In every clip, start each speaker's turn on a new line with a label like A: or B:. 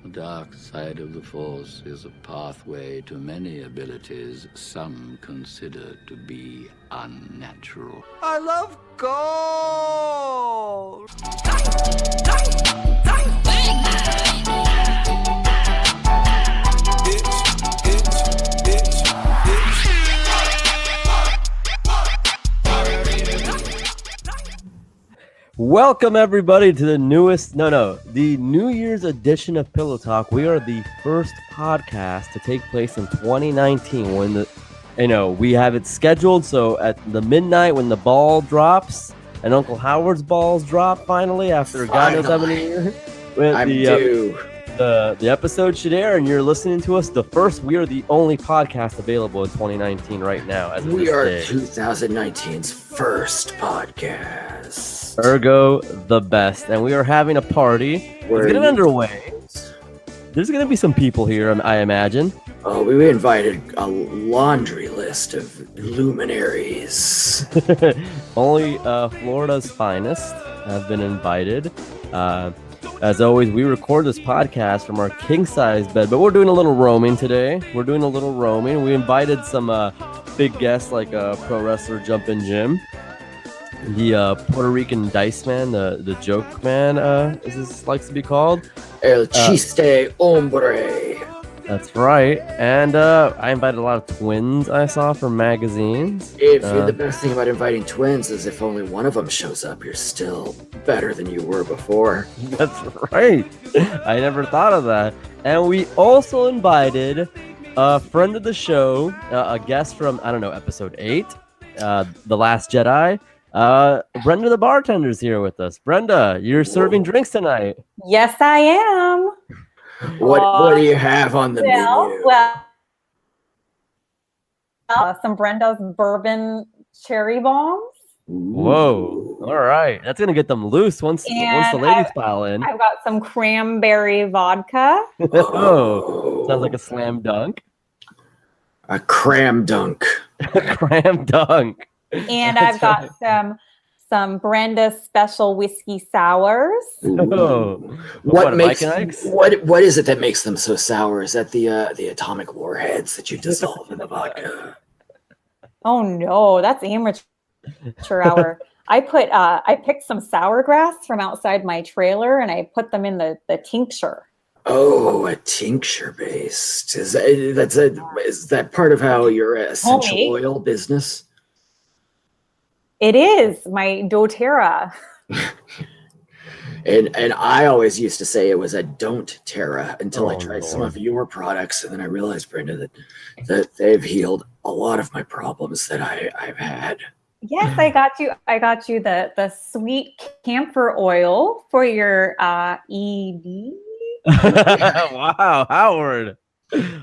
A: The dark side of the Force is a pathway to many abilities some consider to be unnatural.
B: I love gold!
C: Welcome everybody to the the New Year's edition of Pillow Talk. We are the first podcast to take place in 2019 when we have it scheduled. So at the midnight when the ball drops and Uncle Howard's balls drop finally after God knows how many years.
D: I'm due.
C: The episode should air and you're listening to us. We are the only podcast available in 2019 right now.
D: We are 2019's first podcast.
C: Ergo the best. And we are having a party. Let's get it underway. There's going to be some people here, I imagine.
D: Oh, we invited a laundry list of luminaries.
C: Only Florida's finest have been invited. As always, we record this podcast from our king-size bed, but we're doing a little roaming today. We invited some big guests like pro wrestler Jumpin Jim, the Puerto Rican dice man, the Jokeman, as this likes to be called.
D: El chiste hombre.
C: That's right. And I invited a lot of twins I saw from magazines.
D: The best thing about inviting twins is if only one of them shows up, you're still better than you were before.
C: That's right. I never thought of that. And we also invited a friend of the show, a guest from, episode 8, The Last Jedi. Brenda the bartender's here with us. Brenda, you're serving drinks tonight.
E: Yes, I am.
D: What do you have on the menu?
E: Well, some Brenda's bourbon cherry bombs.
C: Whoa! All right, that's gonna get them loose once the ladies pile in.
E: I've got some cranberry vodka.
C: Oh, sounds like a slam dunk.
D: A cram dunk.
C: A cram dunk.
E: And I've got some Brenda special whiskey sours.
C: Oh,
D: what is it that makes them so sour? Is that the atomic warheads that you dissolve in the vodka?
E: Oh no, that's amateur hour. I picked some sour grass from outside my trailer and I put them in the tincture.
D: Oh, a tincture based. Is that part of how your essential oil business?
E: It is my doTERRA.
D: and I always used to say it was a don't Terra until I tried some of your products, and then I realized, Brenda, that they've healed a lot of my problems that I've had.
E: Yes, I got you the sweet camphor oil for your ED.
C: Wow, Howard.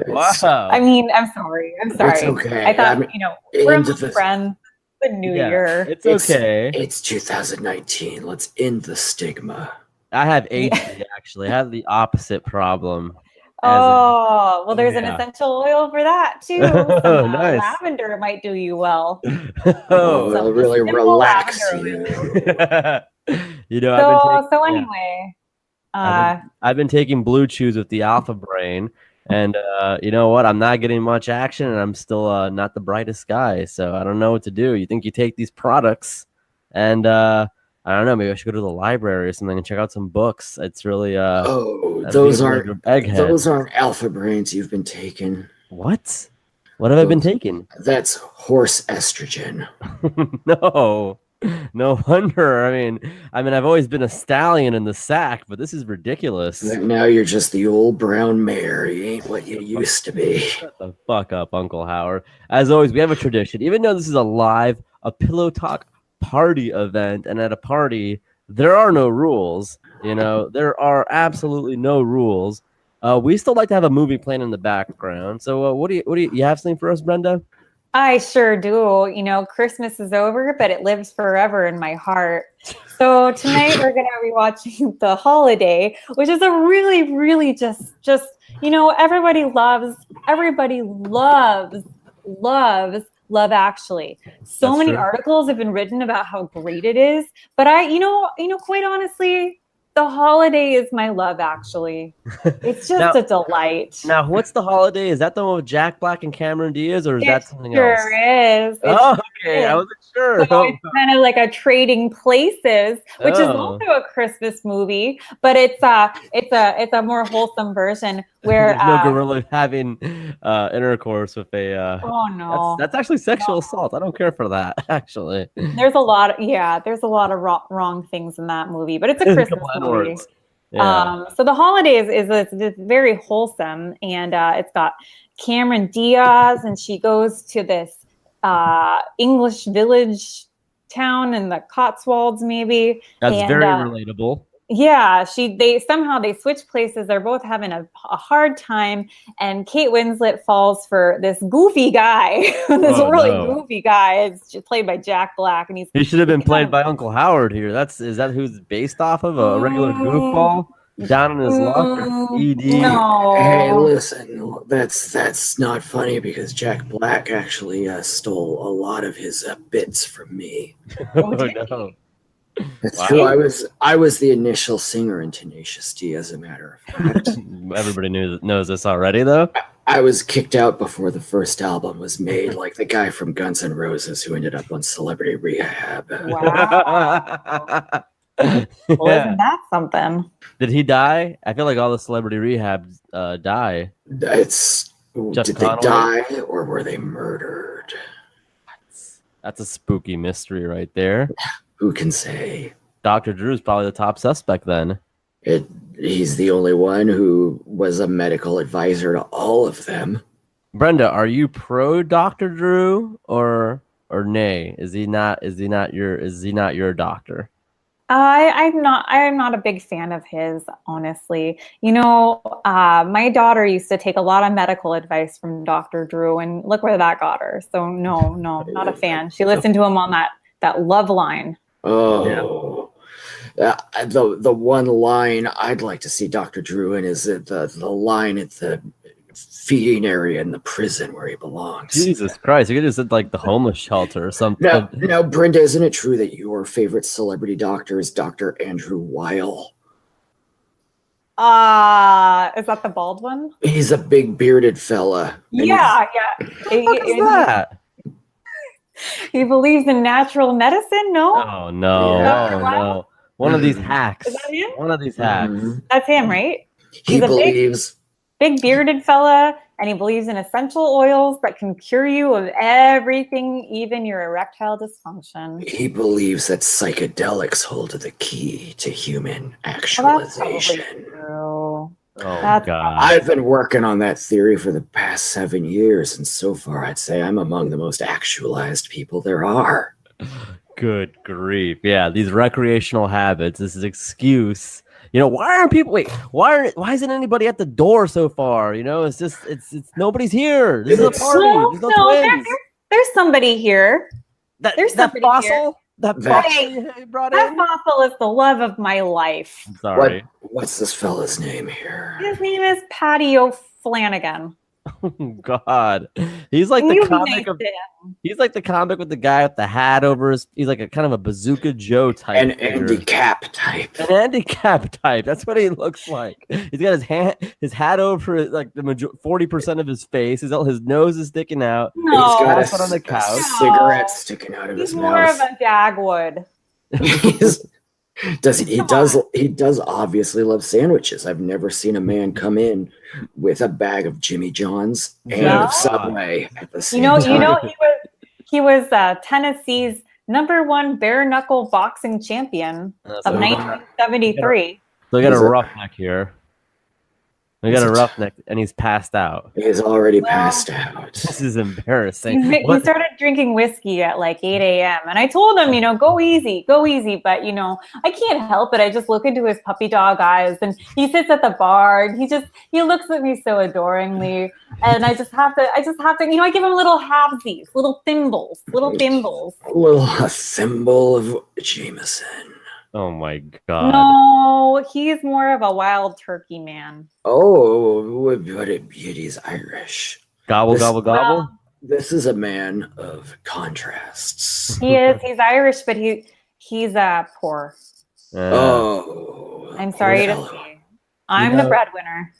C: Wow.
E: I mean, I'm sorry.
D: It's okay.
E: I thought, we're friends. The new year.
C: It's okay.
D: It's 2019. Let's end the stigma.
C: I have HD, actually. I have the opposite problem.
E: There's an essential oil for that too.
C: Nice.
E: Lavender might do you well.
D: It'll really relax you.
C: I've been taking Blue Chews with the Alpha Brain. And you know what? I'm not getting much action, and I'm still not the brightest guy. So I don't know what to do. You think you take these products, and I don't know. Maybe I should go to the library or something and check out some books. It's really
D: those aren't Alpha Brains you've been taking.
C: What? What have I been taking?
D: That's horse estrogen.
C: No wonder. I mean, I've always been a stallion in the sack, but this is ridiculous.
D: Now you're just the old brown mare. You ain't what you used to be.
C: Shut the fuck up, Uncle Howard. As always, we have a tradition. Even though this is a Pillow Talk party event, and at a party, there are no rules. There are absolutely no rules. We still like to have a movie playing in the background. So what do you have something for us, Brenda?
E: I sure do. Christmas is over, but it lives forever in my heart. So tonight we're going to be watching The Holiday, which is a really, really just everybody loves Love Actually. So many articles have been written about how great it is, but I quite honestly, The Holiday is my love, actually. It's just a delight.
C: Now, what's The Holiday? Is that the one with Jack Black and Cameron Diaz, or is that something else?
E: Sure is.
C: Oh, okay. I wasn't sure.
E: So it's kind of like a Trading Places, which is also a Christmas movie, but it's a more wholesome version where
C: there's no gorilla having intercourse with a.
E: Oh no,
C: that's actually sexual assault. I don't care for that. Actually,
E: there's a lot of wrong things in that movie, but it's a Christmas movie.
C: Yeah.
E: So The Holidays is very wholesome, and it's got Cameron Diaz, and she goes to this English village town in the Cotswolds, maybe.
C: That's very relatable.
E: Yeah, they switch places. They're both having a hard time, and Kate Winslet falls for this goofy guy. Goofy guy. It's played by Jack Black, and he
C: should have been played by Uncle Howard here. Is that who's based off of a regular goofball down in his luck? ED.
E: No.
D: Hey, listen, that's not funny because Jack Black actually stole a lot of his bits from me.
C: Oh no.
D: That's true. I was the initial singer in Tenacious D, as a matter of fact.
C: Everybody knows this already, though.
D: I was kicked out before the first album was made, like the guy from Guns N' Roses who ended up on Celebrity Rehab.
E: Wow. Well, isn't that something?
C: Did he die? I feel like all the Celebrity Rehab die.
D: Did they die or were they murdered?
C: That's a spooky mystery right there.
D: Who can say?
C: Dr. Drew's probably the top suspect then.
D: He's the only one who was a medical advisor to all of them.
C: Brenda, are you pro Dr. Drew or nay? Is he not your doctor?
E: I'm not a big fan of his, honestly. My daughter used to take a lot of medical advice from Dr. Drew, and look where that got her. So no, not a fan. She listened to him on that Love Line.
D: Oh, yeah. The one line I'd like to see Dr. Drew in is the line at the feeding area in the prison where he belongs.
C: Jesus Christ, you could have said like the homeless shelter or something.
D: Now, Brenda, isn't it true that your favorite celebrity doctor is Dr. Andrew Weil?
E: Is that the bald one?
D: He's a big bearded fella.
E: Yeah.
C: What is that?
E: He believes in natural medicine, no?
C: Oh, no. One of these hacks.
E: Is that him?
C: One of these hacks.
D: Mm-hmm.
E: That's him, right?
D: He believes...
E: Big bearded fella, and he believes in essential oils that can cure you of everything, even your erectile dysfunction.
D: He believes that psychedelics hold the key to human actualization.
E: Well,
C: Oh, God.
D: I've been working on that theory for the past 7 years, and so far I'd say I'm among the most actualized people there are.
C: Good grief. Yeah, these recreational habits, this is excuse. Why aren't people why isn't anybody at the door so far? It's nobody's here. This is a party. There's no twins.
E: There's somebody here.
C: There's that fossil. That
E: fossil is the love of my life.
C: I'm sorry.
D: What's this fella's name here?
E: His name is Patty O'Flanagan.
C: Oh God, he's like the comic he's like the comic with the guy with the hat over his. He's like a kind of a Bazooka Joe type.
D: An Andy Cap type.
C: An Andy Cap type. That's what he looks like. He's got his hat over like the 40% of his face. His nose is sticking out.
D: No, he's got
C: on the couch.
D: Cigarette sticking out of his mouth.
E: He's more of a Dagwood.
D: He does obviously love sandwiches. I've never seen a man come in with a bag of Jimmy John's and of Subway at the same time.
E: He was Tennessee's #1 bare knuckle boxing champion of 1973.
C: So we got a roughneck here. We got a roughneck, and he's passed out.
D: He's already passed out.
C: This is embarrassing.
E: He started drinking whiskey at like 8 a.m. And I told him, go easy. But, I can't help it. I just look into his puppy dog eyes, and he sits at the bar, and he looks at me so adoringly. And I have to, I give him little halvesies, little thimbles.
D: A little thimble of Jameson.
C: Oh my God.
E: No, he's more of a wild turkey man.
D: Oh, but he's Irish.
C: Gobble.
D: This is a man of contrasts.
E: He is. He's Irish, but he's poor.
D: Oh,
E: I'm sorry to say. I'm the breadwinner.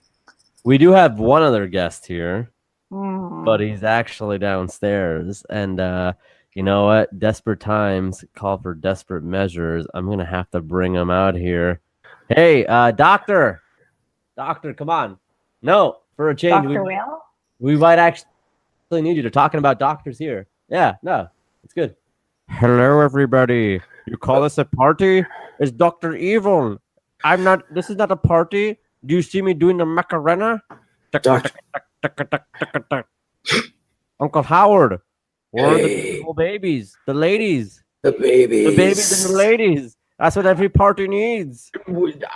C: We do have one other guest here,
E: Mm.
C: but he's actually downstairs. And you know what? Desperate times call for desperate measures. I'm going to have to bring him out here. Hey, doctor. Doctor, come on. No, for a change.
E: Dr. Will?
C: We might actually need you. They're talking about doctors here. Yeah, no, it's good. Hello, everybody. You call this a party? It's Dr. Evil. This is not a party. Do you see me doing the Macarena? Uncle Howard. Where are the beautiful babies? The ladies.
D: The babies.
C: The babies and the ladies. That's what every party needs.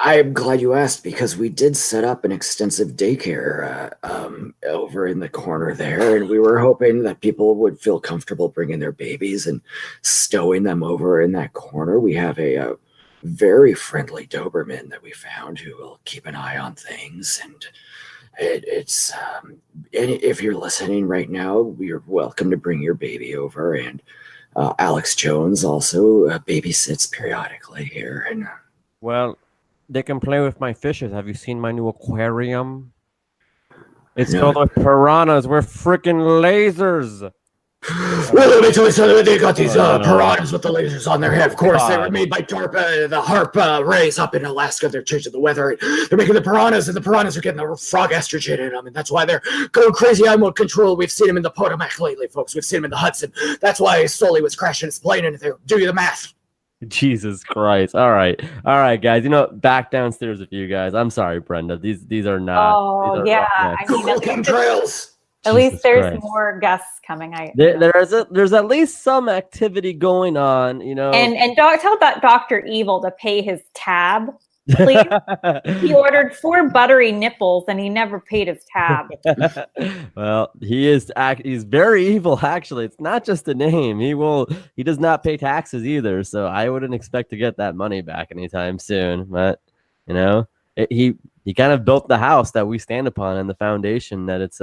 D: I'm glad you asked, because we did set up an extensive daycare over in the corner there, and we were hoping that people would feel comfortable bringing their babies and stowing them over in that corner. We have a very friendly Doberman that we found who will keep an eye on things, and it's if you're listening right now, you're welcome to bring your baby over. And Alex Jones also babysits periodically here. And
C: well, they can play with my fishes. Have you seen my new aquarium? It's filled with piranhas. We're freaking lasers.
D: Well, let me tell you something. They got these piranhas with the lasers on their head. Of course, they were made by DARPA, the HARP rays up in Alaska. They're changing the weather. They're making the piranhas, and the piranhas are getting the frog estrogen in them, and that's why they're going crazy animal control. We've seen them in the Potomac lately, folks. We've seen them in the Hudson. That's why Sully was crashing his plane into there. Do the math.
C: Jesus Christ. All right, guys. Back downstairs with you guys. I'm sorry, Brenda. These are not.
E: Oh, yeah. I mean,
D: chemtrails.
E: At least there's
C: Christ.
E: more guests coming.
C: There's at least some activity going on,
E: And tell that Dr. Evil to pay his tab, please. He ordered 4 buttery nipples and he never paid his tab.
C: Well, he's very evil, actually. It's not just a name. He does not pay taxes either, so I wouldn't expect to get that money back anytime soon. But he kind of built the house that we stand upon, and the foundation that it's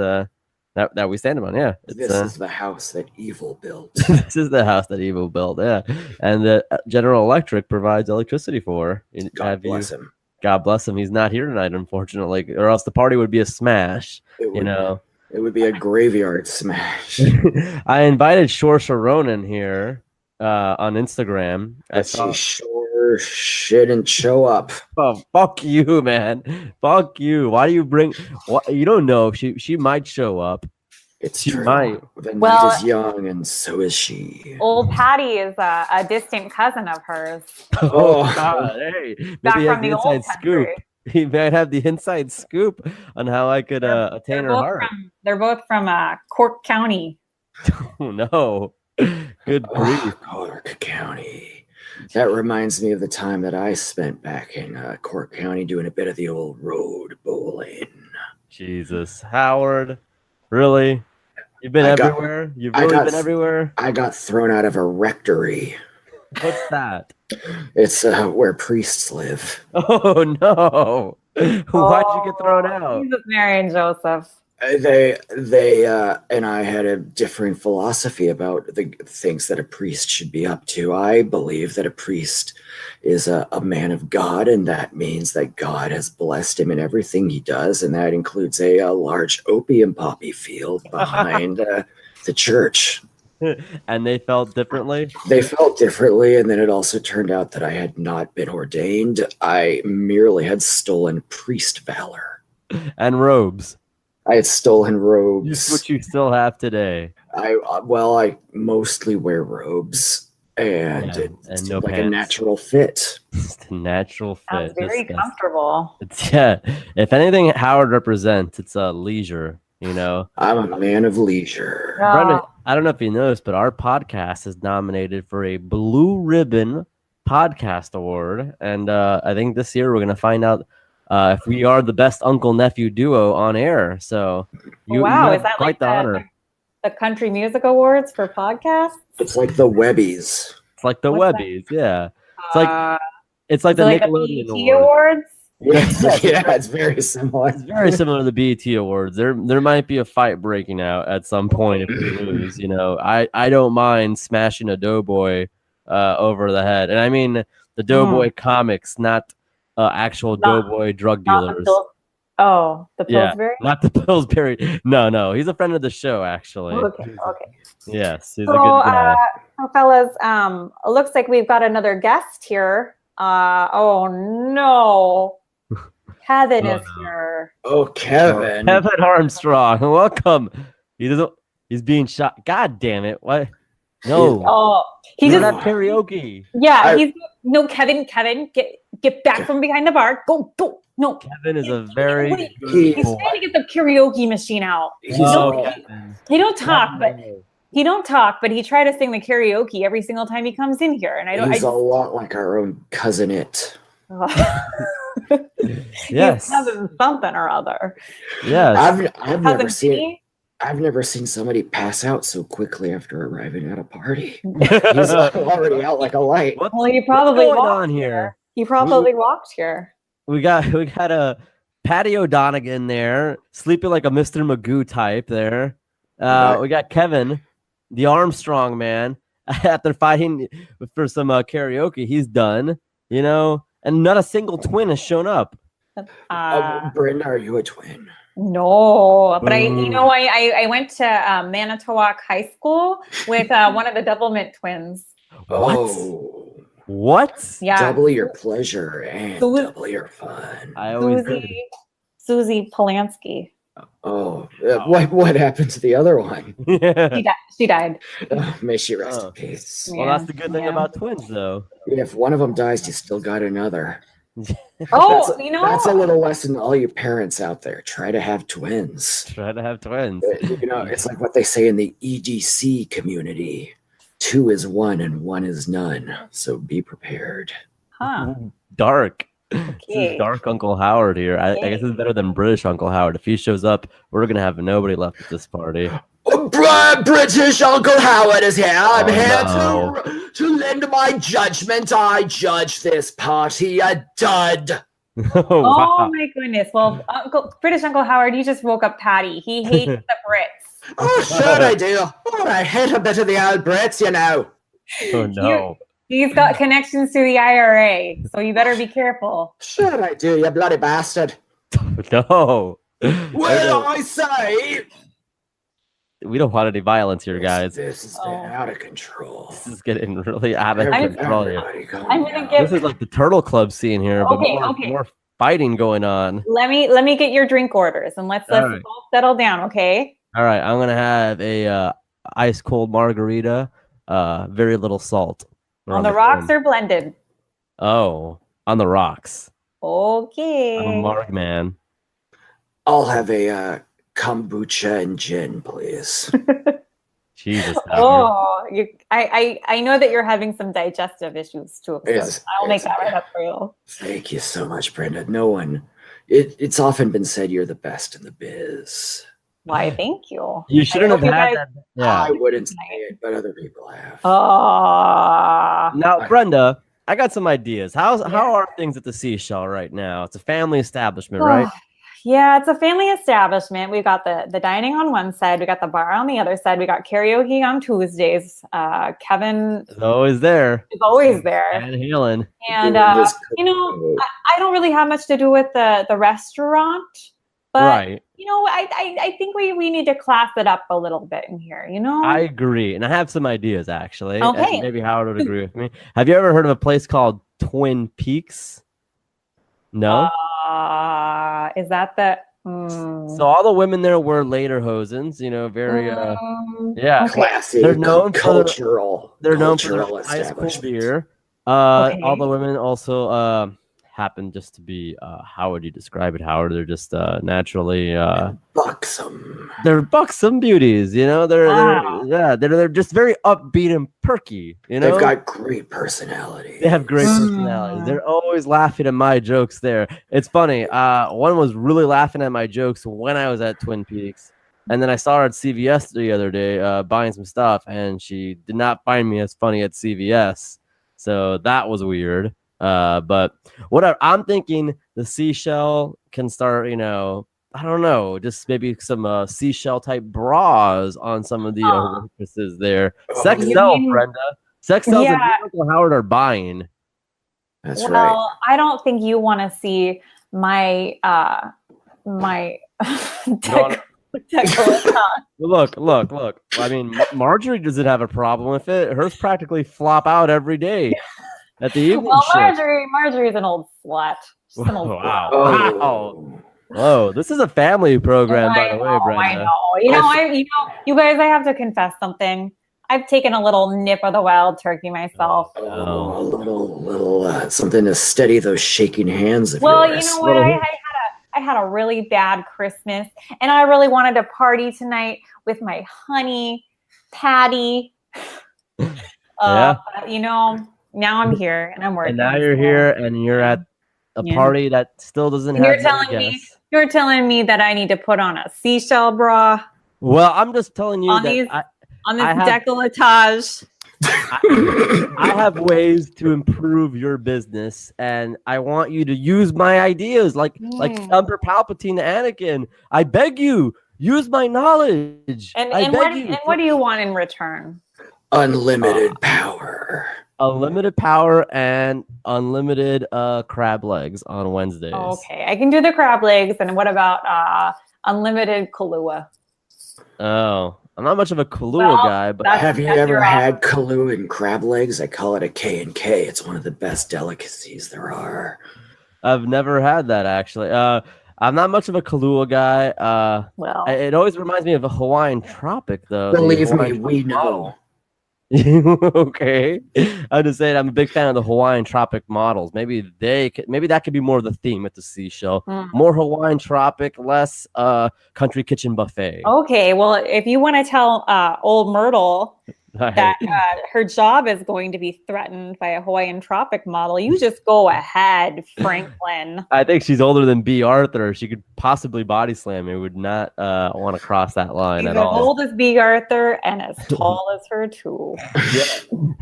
C: that we stand upon. Yeah,
D: this is the house that evil built.
C: This is the house that evil built. Yeah, and the General Electric provides electricity for.
D: God bless him.
C: God bless him. He's not here tonight, unfortunately, or else the party would be a smash. It
D: would be a graveyard smash.
C: I invited Saoirse Ronan here on Instagram.
D: She sure shouldn't show up.
C: Oh, fuck you, man. Fuck you. Why do you bring? You don't know. She might show up.
D: She true.
C: Might.
D: The night is young, and so is she.
E: Old Patty is a distant cousin of hers.
C: Oh, God. Hey,
E: back
C: maybe he has
E: from
C: the
E: the
C: inside
E: old
C: scoop.
E: country.
C: He might have the inside scoop on how I could attain her heart.
E: They're both from Cork County.
C: Oh, no. Good grief.
D: Cork County. That reminds me of the time that I spent back in Cork County doing a bit of the old road bowling.
C: Jesus. Howard, really? You've been everywhere? You've really been everywhere?
D: I got thrown out of a rectory.
C: What's that?
D: It's where priests live.
C: Oh, no. Why'd you get thrown out?
E: Jesus, Mary, and Joseph.
D: They and I had a different philosophy about the things that a priest should be up to. I believe that a priest is a man of God, and that means that God has blessed him in everything he does, and that includes a large opium poppy field behind the church.
C: And they felt differently?
D: They felt differently, and then it also turned out that I had not been ordained. I merely had stolen priest valor.
C: And robes.
D: I had stolen robes.
C: Which you still have today.
D: I mostly wear robes, and it's
C: no
D: like
C: pants.
D: a natural fit.
C: It's a natural fit.
E: Sounds very comfortable.
C: If anything Howard represents, it's leisure.
D: I'm a man of leisure.
C: Brenda, I don't know if you noticed, but our podcast is nominated for a Blue Ribbon Podcast Award, and I think this year we're going to find out if we are the best uncle-nephew duo on air. So you
E: is that
C: quite
E: like
C: the honor.
E: The Country Music Awards for podcasts?
D: It's like the Webbies.
C: It's like the
E: What's
C: Webbies, yeah. It's like the Nickelodeon
E: BET Awards.
D: Yeah, it's very similar.
C: It's very similar to the BET Awards. There might be a fight breaking out at some point if we lose. I don't mind smashing a Doughboy over the head, and I mean the Doughboy comics, not actual
E: Not-
C: doughboy drug
E: not the
C: dealers.
E: The
C: Yeah,
E: Pillsbury.
C: not the Pillsbury. No, he's a friend of the show, actually.
E: Okay.
C: Yes, he's a
E: So,
C: good guy.
E: fellas, it looks like we've got another guest here. Oh no, Kevin is here.
D: Oh, Kevin.
C: Kevin Armstrong, welcome. He's being shot. God damn it! What? No.
E: Oh, he
C: We're
E: just
C: not karaoke.
E: yeah. He's no Kevin. Get back from behind the bar. Go. No.
C: Kevin is a very
E: Wait,
C: good
E: he's
C: boy.
E: trying to get the karaoke machine out.
C: No,
E: Kevin. He don't talk, but he tried to sing the karaoke every single time he comes in here, and
D: He's a lot like our own cousin It.
C: Yes.
E: He's having something or other.
C: Yes.
D: I've never seen somebody pass out so quickly after arriving at a party. He's already out like a light.
E: Well, he probably
C: what's going
E: walked
C: on here?
E: He probably walked here.
C: We got a Patty O'Donegan there, sleeping like a Mr. Magoo type there. We got Kevin, the Armstrong man, after fighting for some karaoke. He's done, and not a single twin has shown up.
D: Brenda, are you a twin?
E: No, but I went to Manitowoc High School with one of the Doublemint twins.
C: What?
E: Yeah.
D: Double your pleasure and double your fun.
C: I always did.
E: Susie Polanski.
D: What happened to the other one?
E: She died.
D: May she rest in peace.
C: Well, that's the good thing about twins, though.
D: If one of them dies, you still got another.
E: That's
D: a little lesson to all you parents out there. Try to have twins.
C: It's
D: like what they say in the EDC community. 2 is 1 and 1 is none. So be prepared.
E: Huh.
C: Dark.
E: Okay.
C: This is Dark Uncle Howard here. I guess it's better than British Uncle Howard. If he shows up, we're going to have nobody left at this party.
D: British Uncle Howard is here. I'm here to lend my judgment. I judge this party a dud.
E: Wow. My goodness. Well, British Uncle Howard, you just woke up Patty. He hates the Brits.
D: Oh, sure I do. I hate a bit of the old Brits,
C: Oh, no.
E: He's got connections to the IRA, so you better be careful.
D: Sure I do, you bloody bastard.
C: No.
D: Well, I say...
C: We don't want any violence here, guys.
D: This is out of control.
C: This is getting really out of control here.
E: I'm gonna give.
C: This is like the Turtle Club scene here, but more fighting going on.
E: Let me get your drink orders and let's both settle down, okay?
C: All right, I'm gonna have a ice cold margarita, very little salt.
E: On the rocks or blended?
C: Oh, on the rocks.
E: Okay.
C: I'm a marg man.
D: I'll have a kombucha and gin, please.
C: Jesus.
E: I know that you're having some digestive issues too. So I'll make that right up for you.
D: Thank you so much, Brenda. No one. It's often been said you're the best in the biz.
E: Why, thank you.
C: You shouldn't have had that. Yeah.
D: I wouldn't say it, but other people have.
C: Now, Brenda, I got some ideas. How are things at the Seashell right now? It's a family establishment, right?
E: Yeah, it's a family establishment. We've got the dining on one side. We got the bar on the other side. We got karaoke on Tuesdays. Kevin
C: is always there.
E: And
C: healing.
E: And I don't really have much to do with the restaurant, but I think we need to class it up a little bit in here.
C: I agree, and I have some ideas actually.
E: Okay.
C: Maybe Howard would agree with me. Have you ever heard of a place called Twin Peaks? No.
E: Is that the?
C: So all the women there wear lederhosens, very
D: classy.
C: They're known
D: cultural.
C: They're known for their ice cold beer. All the women also happen just to be how would you describe it, Howard? They're just naturally
D: buxom.
C: They're buxom beauties, they're just very upbeat and perky,
D: They've got great personality.
C: They have great personalities. They're always laughing at my jokes there. It's funny. One was really laughing at my jokes when I was at Twin Peaks. And then I saw her at CVS the other day buying some stuff, and she did not find me as funny at CVS. So that was weird. But whatever. I'm thinking the Seashell can start, I don't know, just maybe some seashell type bras on some of the waitresses there. Sex sells, Brenda. Sex sells and Uncle Howard are buying.
D: That's
E: well,
D: right.
E: I don't think you want to see my my decolletage.
C: Look. I mean, Marjorie doesn't have a problem with it. Hers practically flop out every day at the evening
E: Well,
C: shift.
E: Marjorie's an old slut. She's an old
C: Wow.
E: slut.
C: Wow. Whoa, this is a family program, by the way, Brenda.
E: I know. You guys, I have to confess something. I've taken a little nip of the wild turkey myself.
D: A little something to steady those shaking hands of
E: Well,
D: yours.
E: you know what? I had a really bad Christmas, and I really wanted to party tonight with my honey, Patty.
C: Yeah.
E: But, now I'm here and I'm working.
C: And now you're here, and you're at a party that still doesn't
E: And
C: have many guests.
E: you're telling me that I need to put on a seashell bra
C: Well, I'm just telling you
E: on
C: that
E: this
C: I have-
E: decolletage.
C: I have ways to improve your business, and I want you to use my ideas, like Emperor Palpatine to Anakin. I beg you, use my knowledge.
E: What do you want in return?
D: Unlimited power.
C: Unlimited power and unlimited crab legs on Wednesdays.
E: Okay, I can do the crab legs. And what about unlimited Kahlua?
C: Oh, I'm not much of a Kahlua guy, but
D: have you ever had Kahlua and crab legs? I call it a K&K. It's one of the best delicacies there are.
C: I've never had that actually. I'm not much of a Kahlua guy. It always reminds me of a Hawaiian Tropic, though.
D: Believe me, we know.
C: Okay, I'm just saying I'm a big fan of the Hawaiian Tropic models. Maybe that could be more of the theme at the seashell. More Hawaiian Tropic, less country kitchen buffet.
E: Okay, well, if you want to tell old Myrtle that her job is going to be threatened by a Hawaiian Tropic model, you just go ahead, Franklin.
C: I think she's older than B. Arthur. She could possibly body slam me. Would not want to cross that line at all.
E: As old as B. Arthur and as tall as her too.
C: Yeah,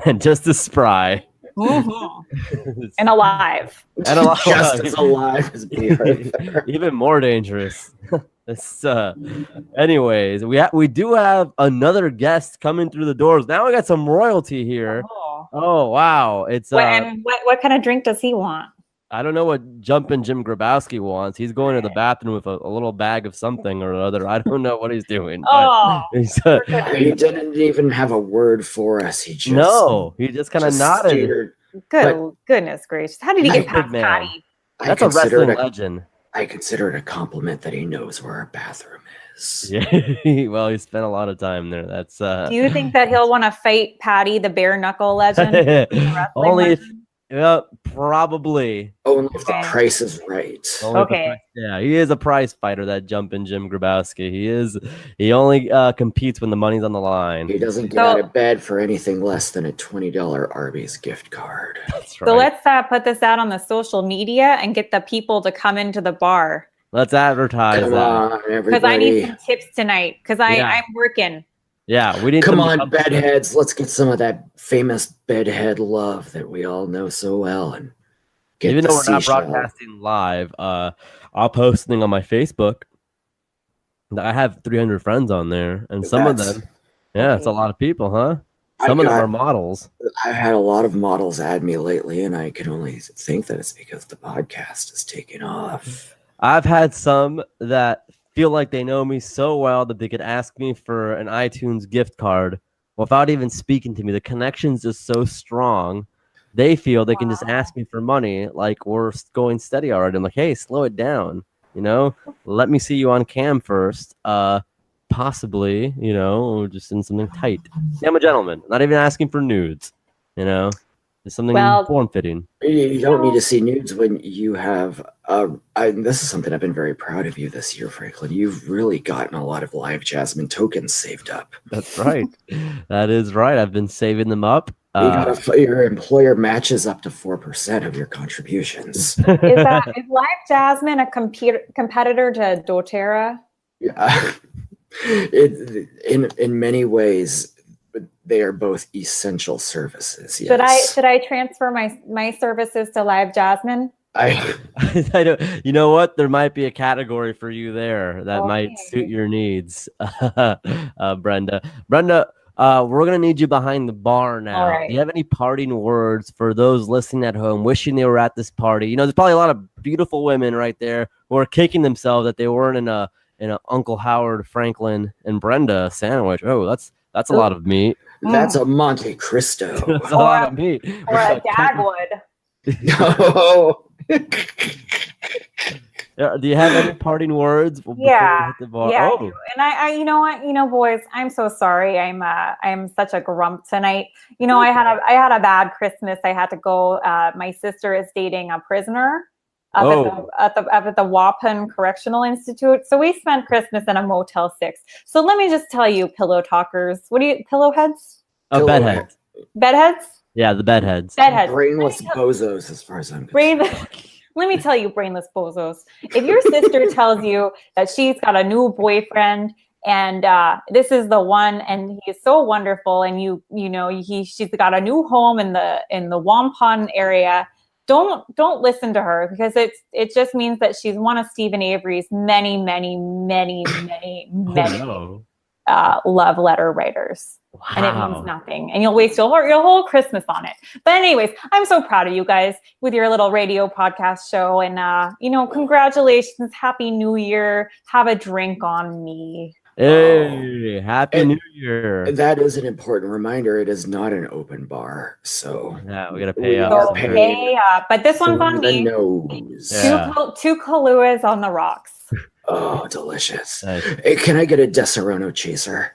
C: and just as spry.
E: And alive.
D: Just as alive as B. Arthur.
C: Even more dangerous. Anyways, we do have another guest coming through the doors. Now we got some royalty here. Oh wow. It's
E: what kind of drink does he want?
C: I don't know what Jumpin Jim Grabowski wants. He's going to the bathroom with a little bag of something or other. I don't know what he's doing.
D: He didn't even have a word for us. He just
C: kind of nodded.
E: Goodness gracious. How did he get past Patty?
C: That's a wrestling legend.
D: I consider it a compliment that he knows where our bathroom is.
C: Yeah, well, he spent a lot of time there. That's.
E: Do you think that he'll want to fight Patty, the bare knuckle legend?
C: Only if, probably.
D: Only if the price is right.
C: Yeah, he is a prize fighter. That Jumpin Jim Grabowski. He only competes when the money's on the line.
D: He doesn't get out of bed for anything less than a $20 Arby's gift card.
C: That's right.
E: So let's put this out on the social media and get the people to come into the bar.
C: Let's advertise that.
E: Because I need some tips tonight. Because I'm working.
C: Yeah, we need.
D: Come on, bedheads. Let's get some of that famous bedhead love that we all know so well. And
C: even though we're not broadcasting live, I'll post something on my Facebook. I have 300 friends on there, and some of them, it's a lot of people, huh? Some of them are models.
D: I've had a lot of models add me lately, and I can only think that it's because the podcast is taking off.
C: I've had some that feel like they know me so well that they could ask me for an iTunes gift card without even speaking to me. The connection's just so strong. They feel they can just ask me for money, like we're going steady already. I'm like, hey, slow it down. Let me see you on cam first. Possibly, just in something tight. Yeah, I'm a gentleman. Not even asking for nudes. It's something form-fitting.
D: You don't need to see nudes when you have. This is something I've been very proud of you this year, Franklin. You've really gotten a lot of Live Jasmine tokens saved up.
C: That's right. That is right. I've been saving them up.
D: Your employer matches up to 4% of your contributions.
E: Is Live Jasmine a competitor to doTERRA?
D: Yeah. In many ways, they are both essential services. Yes.
E: Should I transfer my services to Live Jasmine?
C: I don't. You know what? There might be a category for you there that might suit your needs, Brenda. Brenda, we're going to need you behind the bar now.
E: All right.
C: Do you have any parting words for those listening at home, wishing they were at this party? There's probably a lot of beautiful women right there who are kicking themselves that they weren't in a Uncle Howard, Franklin, and Brenda sandwich. Oh, that's a lot of meat.
D: That's a Monte Cristo.
C: That's a lot of meat.
E: Or a Dagwood.
D: No.
C: Do you have any parting words before we hit the bar?
E: Yeah.
C: Oh.
E: And I, you know what, boys, I'm so sorry. I'm such a grump tonight. I had a bad Christmas. I had to go. My sister is dating a prisoner at the Waupun Correctional Institute. So we spent Christmas in a Motel 6. So let me just tell you, pillow talkers. What do you, pillowheads?
C: Bedheads.
E: Bedheads?
C: Yeah, the bedheads.
E: Bedheads.
D: Brainless bozos, as far as I'm concerned.
E: Let me tell you, brainless bozos. If your sister tells you that she's got a new boyfriend and this is the one, and he's so wonderful, and she's got a new home in the Wampum area, don't listen to her, because it just means that she's one of Stephen Avery's many love letter writers. Wow. And it means nothing. And you'll waste your whole Christmas on it. But anyways, I'm so proud of you guys with your little radio podcast show. And, congratulations. Happy New Year. Have a drink on me.
C: Hey, Happy New Year.
D: That is an important reminder. It is not an open bar. So
C: yeah, we got to pay up.
E: So pay up. But this one's on me.
D: Nose.
C: Yeah.
E: Two Kahlúas on the rocks.
D: Oh, delicious.
C: Nice.
D: Hey, can I get a Deserrano chaser?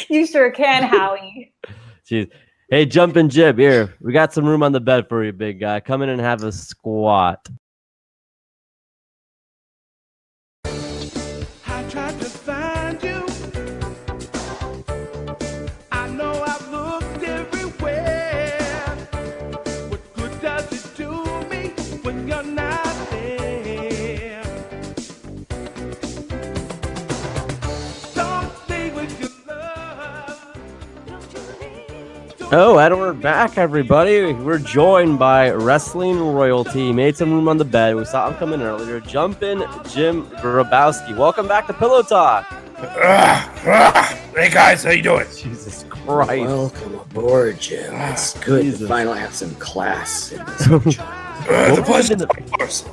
E: You sure can, Howie.
C: Jeez. Hey, Jumpin Jim, here. We got some room on the bed for you, big guy. Come in and have a squat.
B: I tried to find you. I know I've looked everywhere. What good does it do me when you're not there? Don't play with your love.
C: Oh, and we're back, everybody. We're joined by wrestling royalty. Made some room on the bed. We saw him come in earlier. Jumpin Jim Grabowski. Welcome back to Pillow Talk.
B: Hey guys, how you doing?
C: Jesus Christ.
D: Welcome aboard, Jim. It's good
C: Jesus.
D: to finally have some class in this.
B: The pleasure, of course.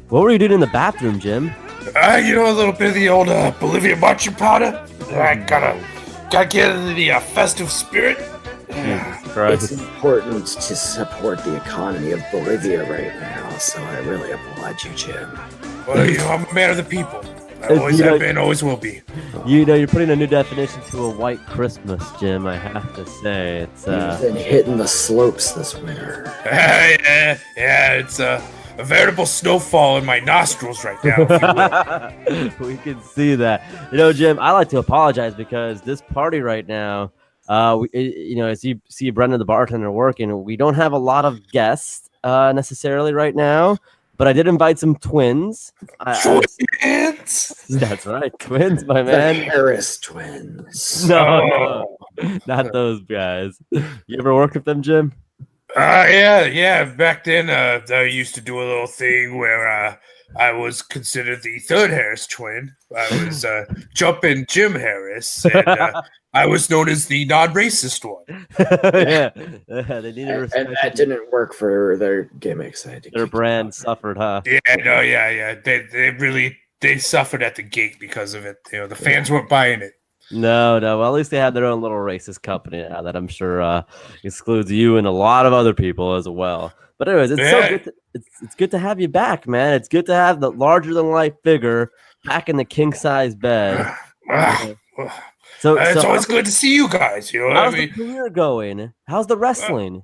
C: What were you doing in the bathroom, Jim?
B: A little bit of the old Bolivian marching powder. I gotta get into the festive spirit.
C: Jesus Christ.
D: It's important to support the economy of Bolivia right now, so I really applaud you, Jim.
B: Well, I'm a man of the people. I always have been, always will be.
C: You're putting a new definition to a white Christmas, Jim. I have to say, it's
D: You've been hitting the slopes this winter.
B: Yeah, it's a veritable snowfall in my nostrils right now. If you will.
C: we can see that. Jim, I like to apologize because this party right now, as you see Brenda, the bartender, working, we don't have a lot of guests necessarily right now, but I did invite some twins.
B: Twins?
C: That's right, twins, my
D: The
C: man.
D: Harris twins.
C: No, not those guys. You ever worked with them, Jim?
B: Yeah. Back then, I used to do a little thing where I was considered the third Harris twin. I was Jumpin Jim Harris, and I was known as the non-racist one.
C: Yeah, they needed
D: And
C: respect.
D: that didn't work for their gimmicks. I had to
C: Their
D: kick
C: brand
D: them out.
C: suffered, huh?
B: Yeah. They suffered at the gate because of it. The fans weren't buying it.
C: No. Well, at least they have their own little racist company now that I'm sure excludes you and a lot of other people as well. But anyways, it's so good. It's good to have you back, man. It's good to have the larger than life figure back in the king size bed. So
B: It's always good to see you guys. You know what I
C: how's
B: mean?
C: the career going? How's the wrestling?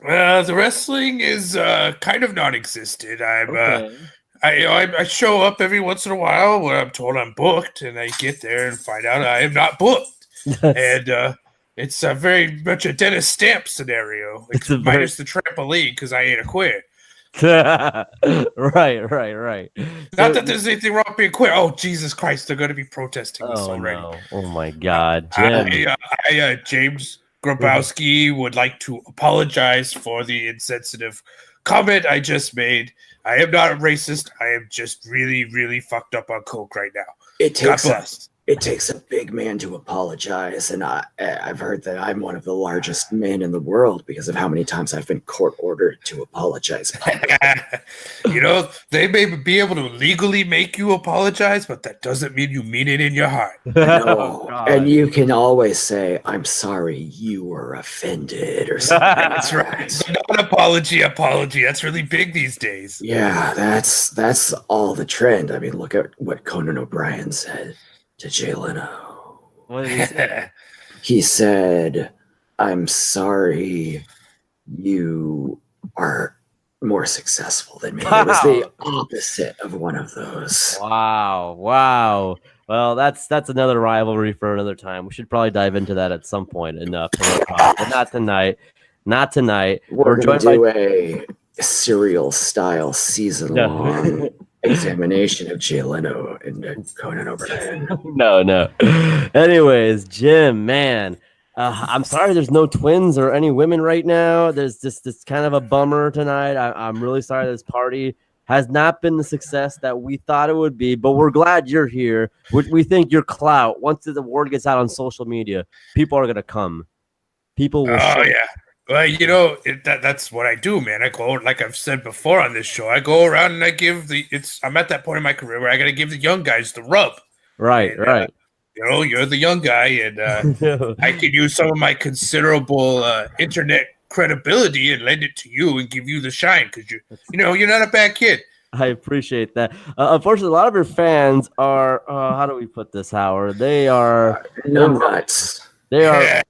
B: The wrestling is kind of non-existent. I show up every once in a while when I'm told I'm booked, and I get there and find out I am not booked. And it's very much a Dennis Stamp scenario, minus the trampoline because I ain't a queer.
C: Right.
B: Not that there's anything wrong with being queer. Oh, Jesus Christ, they're going to be protesting this already.
C: No. Oh my God, Jim.
B: James Grabowski would like to apologize for the insensitive comment I just made. I am not a racist. I am just really, really fucked up on coke right now.
D: It
B: God
D: takes
B: bless.
D: It takes a big man to apologize, and I've heard that I'm one of the largest men in the world because of how many times I've been court ordered to apologize publicly.
B: They may be able to legally make you apologize, but that doesn't mean you mean it in your heart.
D: No, and you can always say, "I'm sorry, you were offended," or something.
B: That's right. Non-apology, apology. That's really big these days.
D: Yeah, that's all the trend. I mean, look at what Conan O'Brien said to Jay Leno.
C: What did he say?
D: He said, "I'm sorry, you are more successful than me." It was the opposite of one of those.
C: Wow. Well, that's another rivalry for another time. We should probably dive into that at some point enough. But not tonight. Not tonight.
D: We're going to do a serial style season-long examination of Jay Leno and Conan O'Brien.
C: No. Anyways, Jim, man, I'm sorry there's no twins or any women right now. There's just this kind of a bummer tonight. I'm really sorry this party has not been the success that we thought it would be, but we're glad you're here. We think your clout, once the word gets out on social media, people are going to come. People will
B: yeah. Well, that's what I do, man. I go, like I've said before on this show, I go around and I give I'm at that point in my career where I got to give the young guys the rub.
C: Right.
B: You're the young guy, and I can use some of my considerable internet credibility and lend it to you and give you the shine because you're not a bad kid.
C: I appreciate that. Unfortunately, a lot of your fans are how do we put this, Howard? They are
D: nuts.
C: They are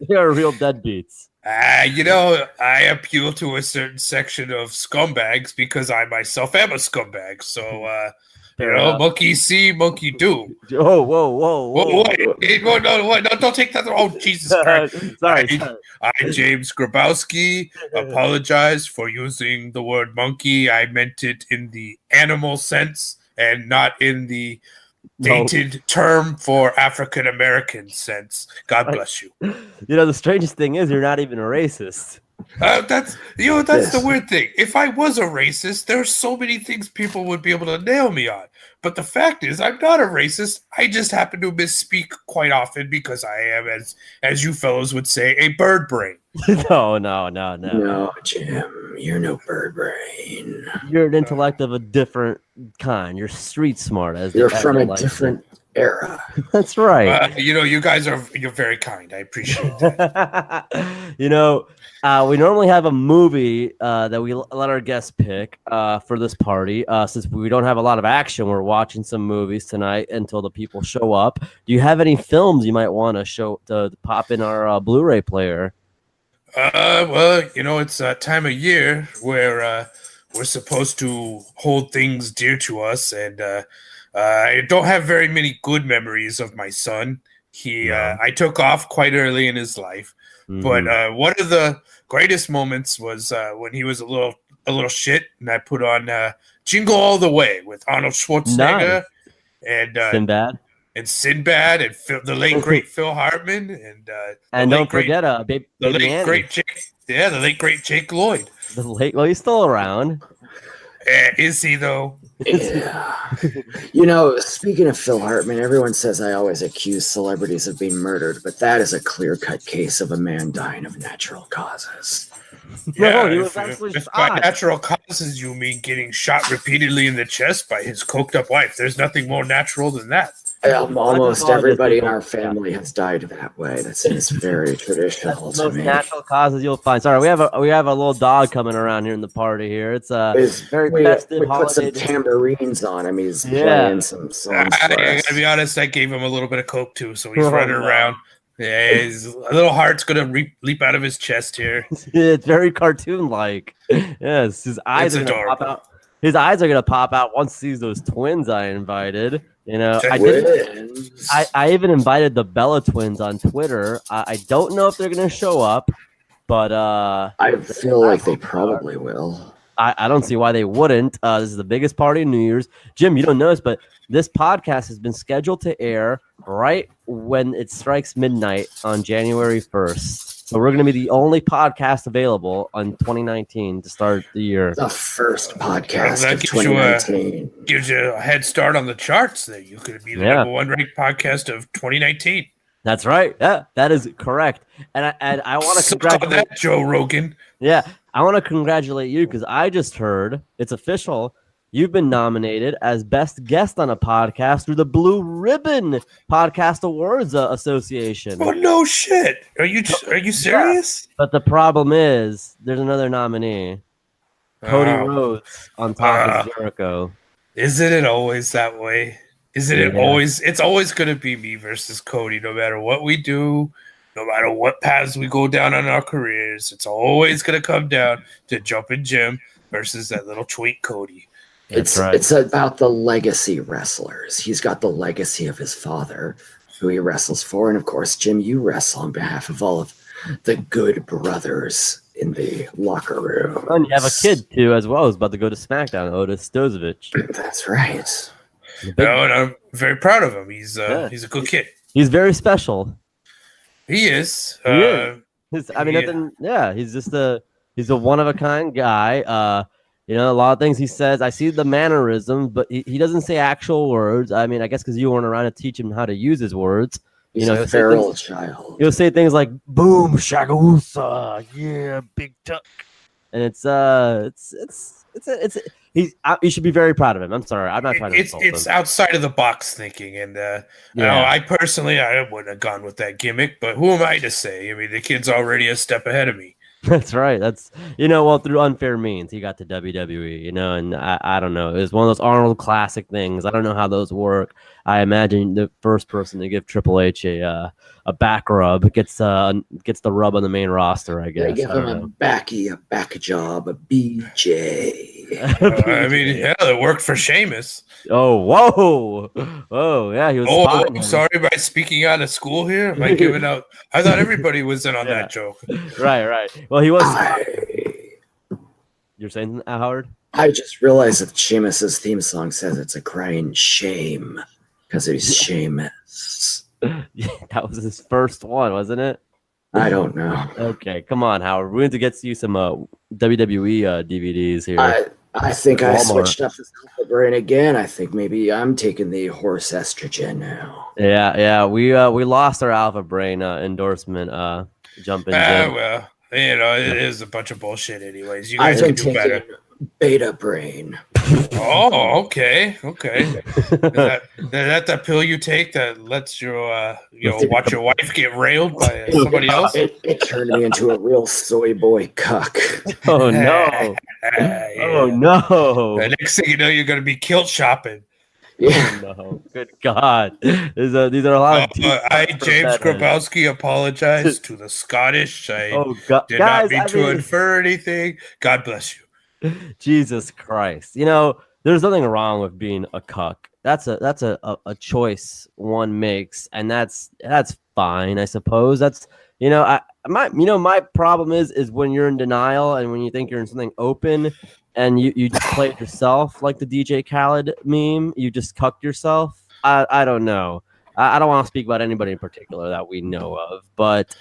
C: real deadbeats.
B: I appeal to a certain section of scumbags because I myself am a scumbag. So, monkey see, monkey do.
C: Oh, whoa.
B: No, don't take that. Oh, Jesus Christ.
C: Sorry.
B: I, James Grabowski, apologize for using the word monkey. I meant it in the animal sense and not in the dated term for African American sense. God bless you.
C: The strangest thing is you're not even a racist.
B: That's the weird thing. If I was a racist, there's so many things people would be able to nail me on. But the fact is, I'm not a racist. I just happen to misspeak quite often because I am, as you fellows would say, a bird brain.
C: No.
D: No, Jim, you're no bird brain.
C: You're an intellect of a different kind. You're street smart.
D: You're from a different era.
C: That's right.
B: You guys you're very kind. I appreciate that.
C: We normally have a movie that we let our guests pick for this party. Since we don't have a lot of action, we're watching some movies tonight until the people show up. Do you have any films you might want to pop in our Blu-ray player?
B: It's a time of year where we're supposed to hold things dear to us, and I don't have very many good memories of my son. I took off quite early in his life, but one of the greatest moments was when he was a little shit, and I put on Jingle All the Way with Arnold Schwarzenegger and Sinbad and the late great Phil Hartman
C: and don't forget
B: the late great Jake Lloyd.
C: He's still around.
B: Is he though?
D: Yeah. Speaking of Phil Hartman, everyone says I always accuse celebrities of being murdered, but that is a clear-cut case of a man dying of natural causes.
B: Yeah, no, he was actually shot. By natural causes, you mean getting shot repeatedly in the chest by his coked-up wife. There's nothing more natural than that.
D: Almost everybody in our family has died that way. That seems very traditional to me.
C: Natural causes you'll find. Sorry, we have a little dog coming around here in the party here. It's very festive.
D: We put some tambourines on him. He's playing some songs.
B: I gotta be honest. I gave him a little bit of coke too, so he's running around. Yeah, his little heart's gonna leap out of his chest here.
C: It's very cartoon-like. Yes, his eyes are gonna pop out. His eyes are gonna pop out once he sees those twins I invited. I even invited the Bella twins on Twitter. I don't know if they're going to show up, but
D: I feel like they probably will.
C: I don't see why they wouldn't. This is the biggest party in New Year's. Jim, you don't know this, but this podcast has been scheduled to air right when it strikes midnight on January 1st. So we're going to be the only podcast available on 2019 to start the year.
D: The first podcast of 2019.
B: Gives you a head start on the charts. That you could be the number one ranked podcast of 2019.
C: That's right. Yeah, that is correct. And I want to congratulate
B: that, Joe Rogan.
C: Yeah, I want to congratulate you because I just heard it's official. You've been nominated as best guest on a podcast through the Blue Ribbon Podcast Awards Association.
B: Oh no shit! Are you serious?
C: Yeah. But the problem is, there's another nominee, Cody Rhodes on top of Jericho.
B: Isn't it always that way? Isn't it always? It's always going to be me versus Cody, no matter what we do, no matter what paths we go down on our careers. It's always going to come down to Jumpin Jim versus that little tweet Cody.
D: It's about the legacy wrestlers. He's got the legacy of his father, who he wrestles for. And of course, Jim, you wrestle on behalf of all of the good brothers in the locker room.
C: And you have a kid, too, as well, who's about to go to SmackDown, Otis Stozovich.
D: That's right.
B: And I'm very proud of him. He's a good kid.
C: He's very special.
B: He is.
C: He's just he's a one-of-a-kind guy. A lot of things he says, I see the mannerisms, but he doesn't say actual words. I mean, I guess because you weren't around to teach him how to use his words.
D: He's a feral child.
C: He'll say things like "boom shagoosa," yeah, big tuck, and you should be very proud of him. I'm sorry, I'm not trying to insult him.
B: It's outside of the box thinking, and I personally wouldn't have gone with that gimmick. But who am I to say? I mean, the kid's already a step ahead of me.
C: That's right. That's through unfair means he got to WWE, and I don't know. It was one of those Arnold Classic things. I don't know how those work. I imagine the first person to give Triple H a back rub gets the rub on the main roster, I guess.
D: They give him a back job, a BJ.
B: It worked for Sheamus.
C: Oh, whoa, yeah, he was.
B: Oh, I'm sorry, am I speaking out of school here? Am I giving out? I thought everybody was in on that joke.
C: Right. Well, he was. You're saying, Howard?
D: I just realized that Sheamus's theme song says it's a crying shame because he's Sheamus.
C: Yeah, that was his first one, wasn't it?
D: I don't know.
C: Okay, come on, Howard. We need to get you some WWE DVDs here.
D: I think I switched up this alpha brain again. I think maybe I'm taking the horse estrogen now.
C: Yeah. We lost our alpha brain endorsement. Jumpin Jim.
B: Well, it is a bunch of bullshit, anyways. You guys can do better.
D: Beta brain.
B: Oh, okay. Is that the pill you take that lets you watch your wife get railed by somebody else?
D: It turned me into a real soy boy cuck.
C: Oh no! Oh no!
B: The next thing you know, you're going to be kilt shopping.
D: Yeah.
C: Oh, no. Good God. These are a lot of
B: I, James Grabowski, apologize to the Scottish. I did not mean to infer anything. God bless you.
C: Jesus Christ. There's nothing wrong with being a cuck. That's a choice one makes, and that's fine, I suppose. That's my problem is when you're in denial and when you think you're in something open and you just play it yourself, like the DJ Khaled meme, you just cucked yourself. I don't know. I don't want to speak about anybody in particular that we know of, but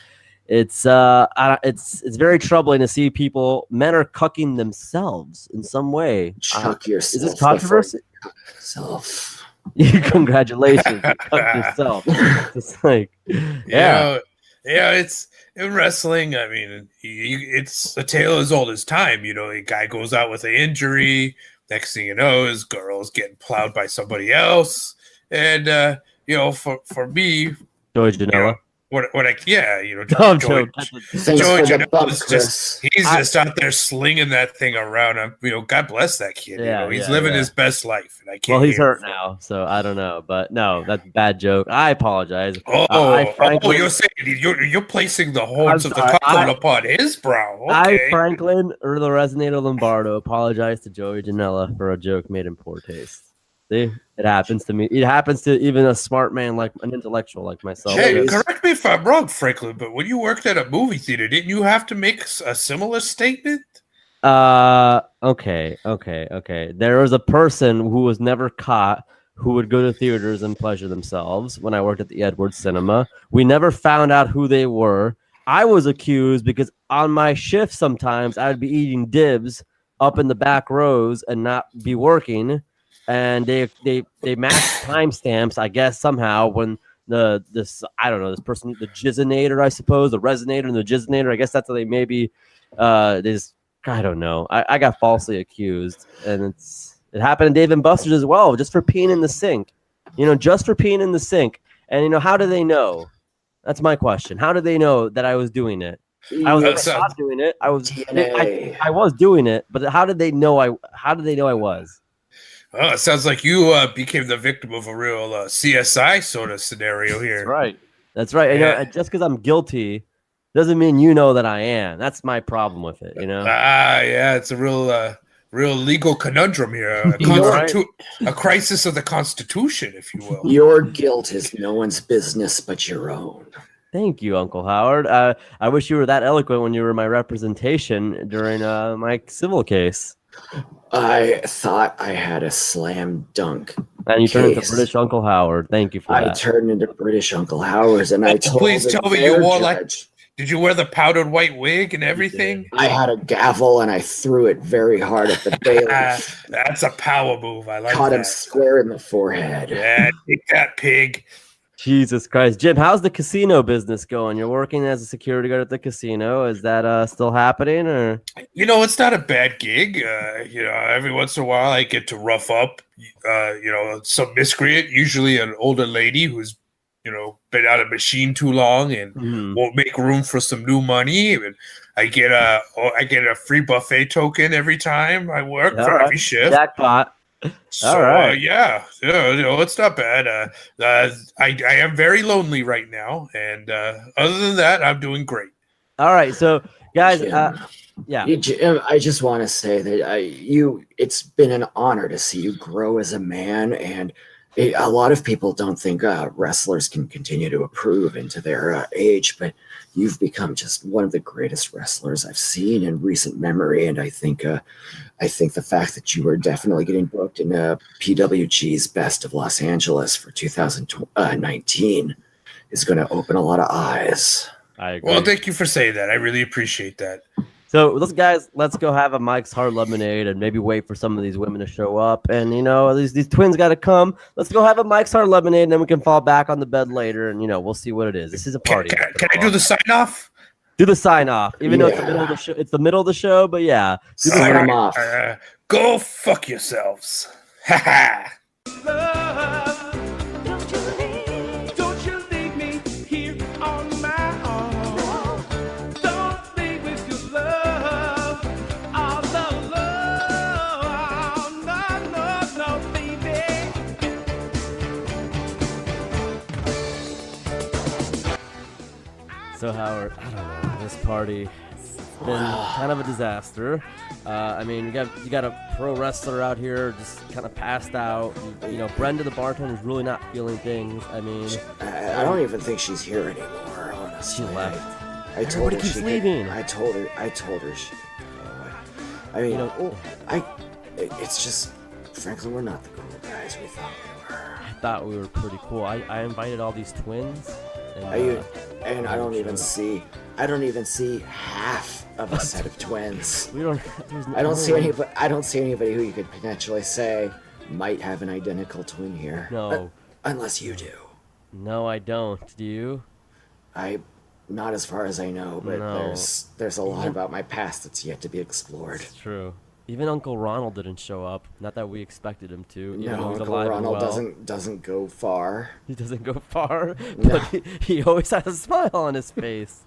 C: it's very troubling to see men are cucking themselves in some way.
D: Chuck yourself.
C: Is this controversy?
D: Yourself.
C: Congratulations, you cucked yourself. It's like,
B: it's in wrestling. I mean, it's a tale as old as time. A guy goes out with an injury. Next thing you know, his girl's getting plowed by somebody else. And for me,
C: Joey Janela.
B: Joey he's just out there slinging that thing around. God bless that kid. He's living his best life, and I can't.
C: Well, he's hurt now, so I don't know, but no, that's a bad joke. I apologize.
B: You're saying you're placing the horns of the cuckold upon his brow. Okay.
C: I, Franklin, or the Resonator Lombardo, apologize to Joey Janela for a joke made in poor taste. See, it happens to me. It happens to even a smart man, like an intellectual like myself.
B: Hey, correct me if I'm wrong, Franklin, but when you worked at a movie theater, didn't you have to make a similar statement?
C: Okay. There was a person who was never caught who would go to theaters and pleasure themselves when I worked at the Edwards Cinema. We never found out who they were. I was accused because on my shift sometimes I would be eating dibs up in the back rows and not be working, and they matched timestamps, I guess, somehow when this person, the jizzinator, I suppose, the resonator and the jizzinator, I guess that's how they maybe this, I don't know. I got falsely accused, and it happened to Dave and Buster's as well, just for peeing in the sink. Just for peeing in the sink. And how do they know? That's my question. How did they know that I was doing it? I was not doing it. I was doing it, but how did they know I was?
B: Oh, it sounds like you became the victim of a real CSI sort of scenario here.
C: That's right.
B: Yeah.
C: Just because I'm guilty doesn't mean you know that I am. That's my problem with it.
B: Yeah, it's a real legal conundrum here. A crisis of the Constitution, if you will.
D: Your guilt is no one's business but your own.
C: Thank you, Uncle Howard. I wish you were that eloquent when you were my representation during my civil case.
D: I thought I had a slam dunk.
C: And you turned into British Uncle Howard. Thank you for that.
D: I turned into British Uncle Howard, and I told
B: Please tell me you wore did you wear the powdered white wig and everything?
D: I had a gavel, and I threw it very hard at the bailiff.
B: That's a power move. I like
D: Caught
B: that.
D: him square in the forehead.
B: Yeah, take that, pig.
C: Jesus Christ. Jim, how's the casino business going? You're working as a security guard at the casino. Is that still happening? Or
B: it's not a bad gig. Every once in a while I get to rough up, some miscreant, usually an older lady who's, been out of machine too long and won't make room for some new money. And I get a free buffet token every time I work for every shift.
C: Jackpot.
B: So,
C: all right.
B: It's not bad. I am very lonely right now, and other than that, I'm doing great.
C: All right, so guys,
D: Jim, I just want to say that it's been an honor to see you grow as a man, and a lot of people don't think wrestlers can continue to improve into their age, but you've become just one of the greatest wrestlers I've seen in recent memory, and I think the fact that you are definitely getting booked in PWG's Best of Los Angeles for 2019 is going to open a lot of eyes.
C: I agree.
B: Well, thank you for saying that. I really appreciate that.
C: So let's go have a Mike's Hard Lemonade and maybe wait for some of these women to show up. And, these twins got to come. Let's go have a Mike's Hard Lemonade, and then we can fall back on the bed later, and, we'll see what it is. This is a party.
B: Can I do the sign-off?
C: Do the sign-off, even though it's the middle of the show. It's the middle of the show, but yeah.
D: Sign them off.
B: Go fuck yourselves. Ha ha.
C: So Howard, I don't know, this party, it's been kind of a disaster. You got a pro wrestler out here just kind of passed out. Brenda, the bartender, is really not feeling things. I
D: don't even think she's here anymore, honestly.
C: She left.
D: Everybody
C: keeps leaving.
D: I told her she could go. It's just, frankly, we're not the cool guys we thought we were.
C: I thought we were pretty cool. I invited all these twins.
D: And I don't even see half of a set of twins. I don't see anybody who you could potentially say might have an identical twin here.
C: No.
D: Unless you do.
C: No, I don't. Do you?
D: Not as far as I know, but
C: No.
D: there's a lot about my past that's yet to be explored.
C: It's true. Even Uncle Ronald didn't show up. Not that we expected him to.
D: No, Uncle Ronald doesn't go far.
C: He doesn't go far,
D: No.
C: but he always has a smile on his face.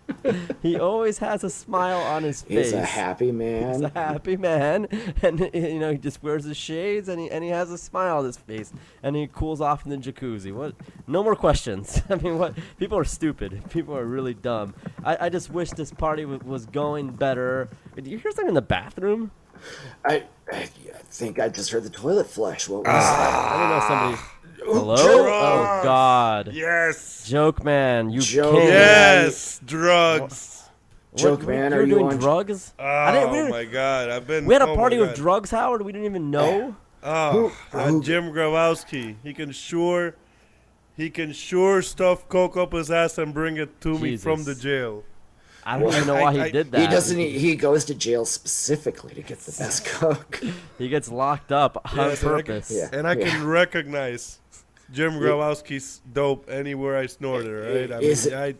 C: He always has a smile on his face.
D: He's a happy man.
C: He's a happy man, and he just wears his shades, and he has a smile on his face, and he cools off in the jacuzzi. What? No more questions. What? People are stupid. People are really dumb. I just wish this party was going better. Did you hear something in the bathroom?
D: I think I just heard the toilet flush. What was that?
C: I don't know, somebody. Hello?
F: Drugs.
C: Oh God.
F: Yes.
C: Jokeman, you
D: Joke-
C: king.
F: Yes. Drugs.
D: Jokeman,
C: You're
D: are you
C: doing
D: on
C: drugs?
F: Oh my God.
C: We had a party with drugs, Howard. We didn't even know.
F: Oh, Jim Grabowski. He can sure stuff coke up his ass and bring it to me from the jail.
C: I don't even know why he did that.
D: He doesn't. He goes to jail specifically to get the best cook.
C: He gets locked up on purpose.
F: I can recognize Jim Grabowski's dope anywhere I snort it, right?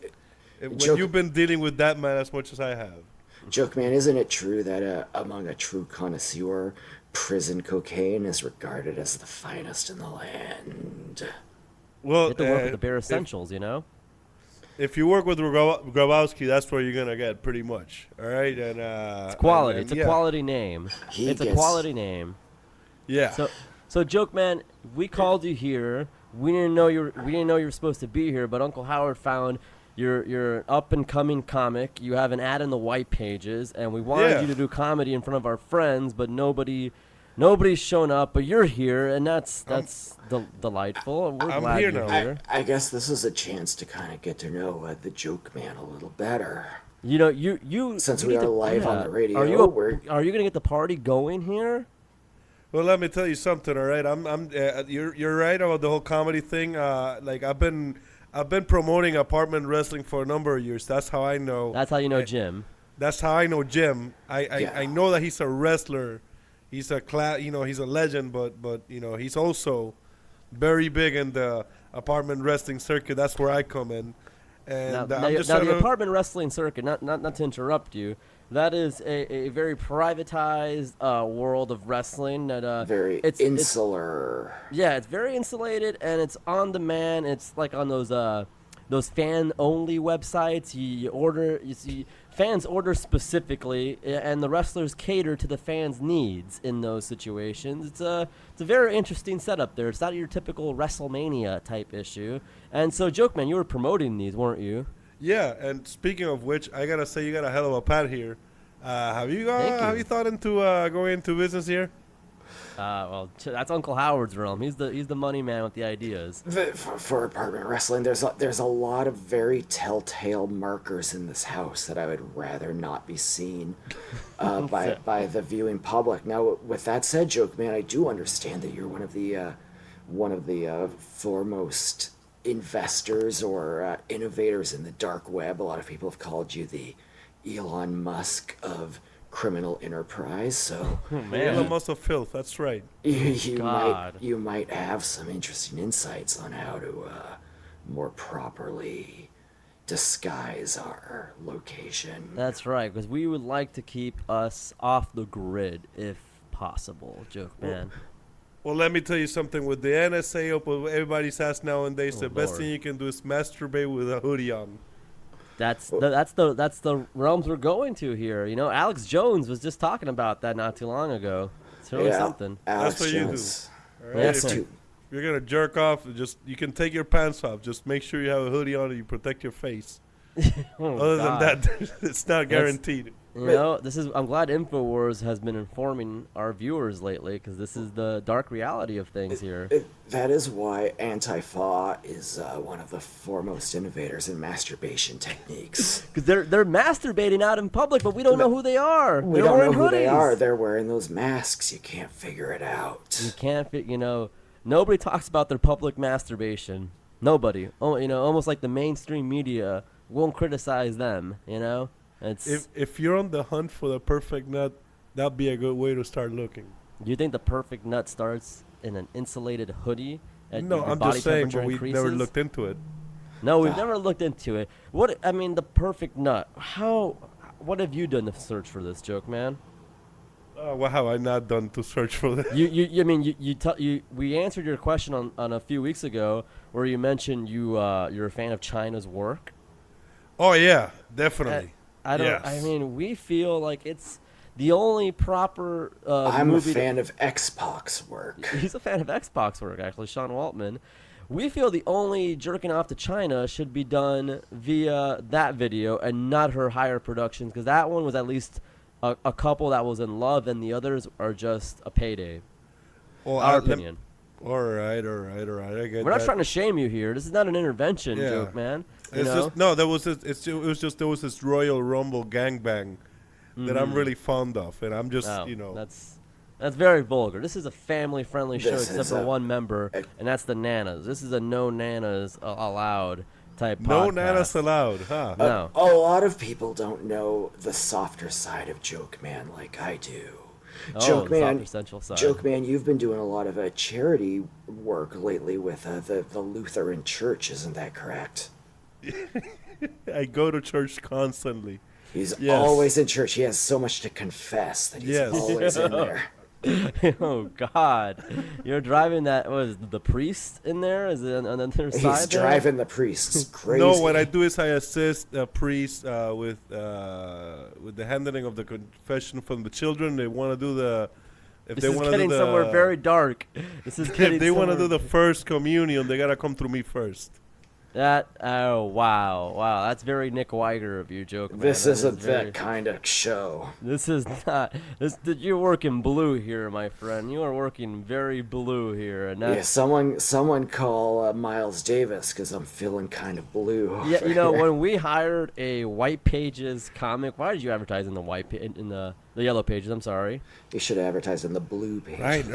F: When you've been dealing with that man as much as I have.
D: Jokeman, isn't it true that among a true connoisseur, prison cocaine is regarded as the finest in the land?
C: You
F: Well,
C: have to work with the bare essentials, you know?
F: If you work with Grabowski, that's where you're gonna get pretty much. All right, and
C: it's quality. It's a quality name. A quality name.
F: Yeah.
C: So Jokeman, we called you here. We didn't know you were supposed to be here, but Uncle Howard found you're an up and coming comic. You have an ad in the white pages, and we wanted you to do comedy in front of our friends, but nobody's shown up. But you're here, and that's delightful. We're glad
F: here
C: you're
F: now.
C: here.
D: I guess this is a chance to kind of get to know the Jokeman a little better.
C: You know, you
D: since we are live on the radio,
C: are you gonna get the party going here?
F: Well, let me tell you something. All right, you're right about the whole comedy thing. Like I've been promoting apartment wrestling for a number of years. That's how I know.
C: That's how you know Jim.
F: That's how I know Jim. I know that he's a wrestler. He's he's a legend, but he's also very big in the apartment wrestling circuit. That's where I come in. And
C: the apartment wrestling circuit, not to interrupt you, that is a very privatized world of wrestling. That
D: very insular.
C: It's very insulated, and it's on demand. It's like on those fan-only websites. You see fans order specifically, and the wrestlers cater to the fans' needs in those situations. It's a very interesting setup there. It's not your typical WrestleMania type issue. And so, Jokeman, you were promoting these, weren't you?
F: Yeah, and speaking of which, I gotta say you got a hell of a pad here. Have you thought into going into business here?
C: Well, that's Uncle Howard's realm. He's the money man with the ideas.
D: For apartment wrestling, there's a lot of very telltale markers in this house that I would rather not be seen by the viewing public. Now, with that said, Jokeman, I do understand that you're one of the foremost investors or innovators in the dark web. A lot of people have called you the Elon Musk of criminal enterprise. So
F: Elon Musk of filth. That's right.
D: You might have some interesting insights on how to more properly disguise our location.
C: That's right, because we would like to keep us off the grid if possible, Jokeman.
F: Well, let me tell you something. With the NSA up everybody's ass nowadays, the best thing you can do is masturbate with a hoodie on.
C: That's the realms we're going to here. You know, Alex Jones was just talking about that not too long ago. It's really something.
F: That's what
D: Jones.
F: You do. All right? If you're gonna jerk off, you can take your pants off. Just make sure you have a hoodie on and you protect your face. Other than that, it's not guaranteed.
C: I'm glad InfoWars has been informing our viewers lately, because this is the dark reality of things here.
D: That is why Antifa is one of the foremost innovators in masturbation techniques.
C: Because they're masturbating out in public, but we don't know who they are.
D: We don't know who they are. They're wearing those masks. You can't figure it out.
C: You can't nobody talks about their public masturbation. Nobody. Almost like the mainstream media won't criticize them, If
F: you're on the hunt for the perfect nut, that'd be a good way to start looking.
C: Do you think the perfect nut starts in an insulated hoodie?
F: No, I'm just saying, but we've never looked into it.
C: No, we've never looked into it. The perfect nut. What have you done to search for this, Jokeman?
F: What have I not done to search for this?
C: We answered your question on a few weeks ago, where you mentioned you're a fan of China's work.
F: Oh yeah, definitely.
C: We feel like it's the only proper
D: I'm a fan of Xbox work.
C: He's a fan of Xbox work, actually, Sean Waltman. We feel the only jerking off to China should be done via that video and not her higher productions, because that one was at least a couple that was in love, and the others are just a payday.
F: Well,
C: our opinion.
F: All right. I get
C: We're not
F: that.
C: trying to shame you here. This is not an intervention, Jokeman.
F: There was this Royal Rumble gangbang that I'm really fond of, and I'm just
C: That's very vulgar. This is a family-friendly show, except for one member, and that's the Nanas. This is a no Nanas allowed type
F: No
C: podcast.
F: nanas allowed, huh?
C: No.
D: A lot of people don't know the softer side of Jokeman like I do.
C: Oh, the softer central side.
D: Jokeman, you've been doing a lot of charity work lately with the Lutheran Church, isn't that correct?
F: I go to church constantly.
D: He's always in church. He has so much to confess that he's always in there.
C: Oh God! You're driving that. What is the priest in there? Is it on the other side?
D: He's driving the priests crazy.
F: No, what I do is I assist a priest with the handling of the confession from the children. They want to do the. If
C: This
F: they
C: is
F: want to
C: getting
F: do the,
C: somewhere very dark. This is getting.
F: If they want to
C: somewhere-
F: do the first communion, they gotta come through me first.
C: Wow, that's very Nick Weiger of you, Jokeman.
D: This
C: That
D: isn't
C: is very-
D: that kind of show.
C: This is not. You're working blue here, my friend. You are working very blue here, and
D: Yeah,
C: that's,
D: someone call Miles Davis because I'm feeling kind of blue.
C: yeah. You know, when we hired a White Pages comic, why did you advertise in the in the Yellow Pages? I'm sorry.
D: You should advertise in the blue page.
F: Right.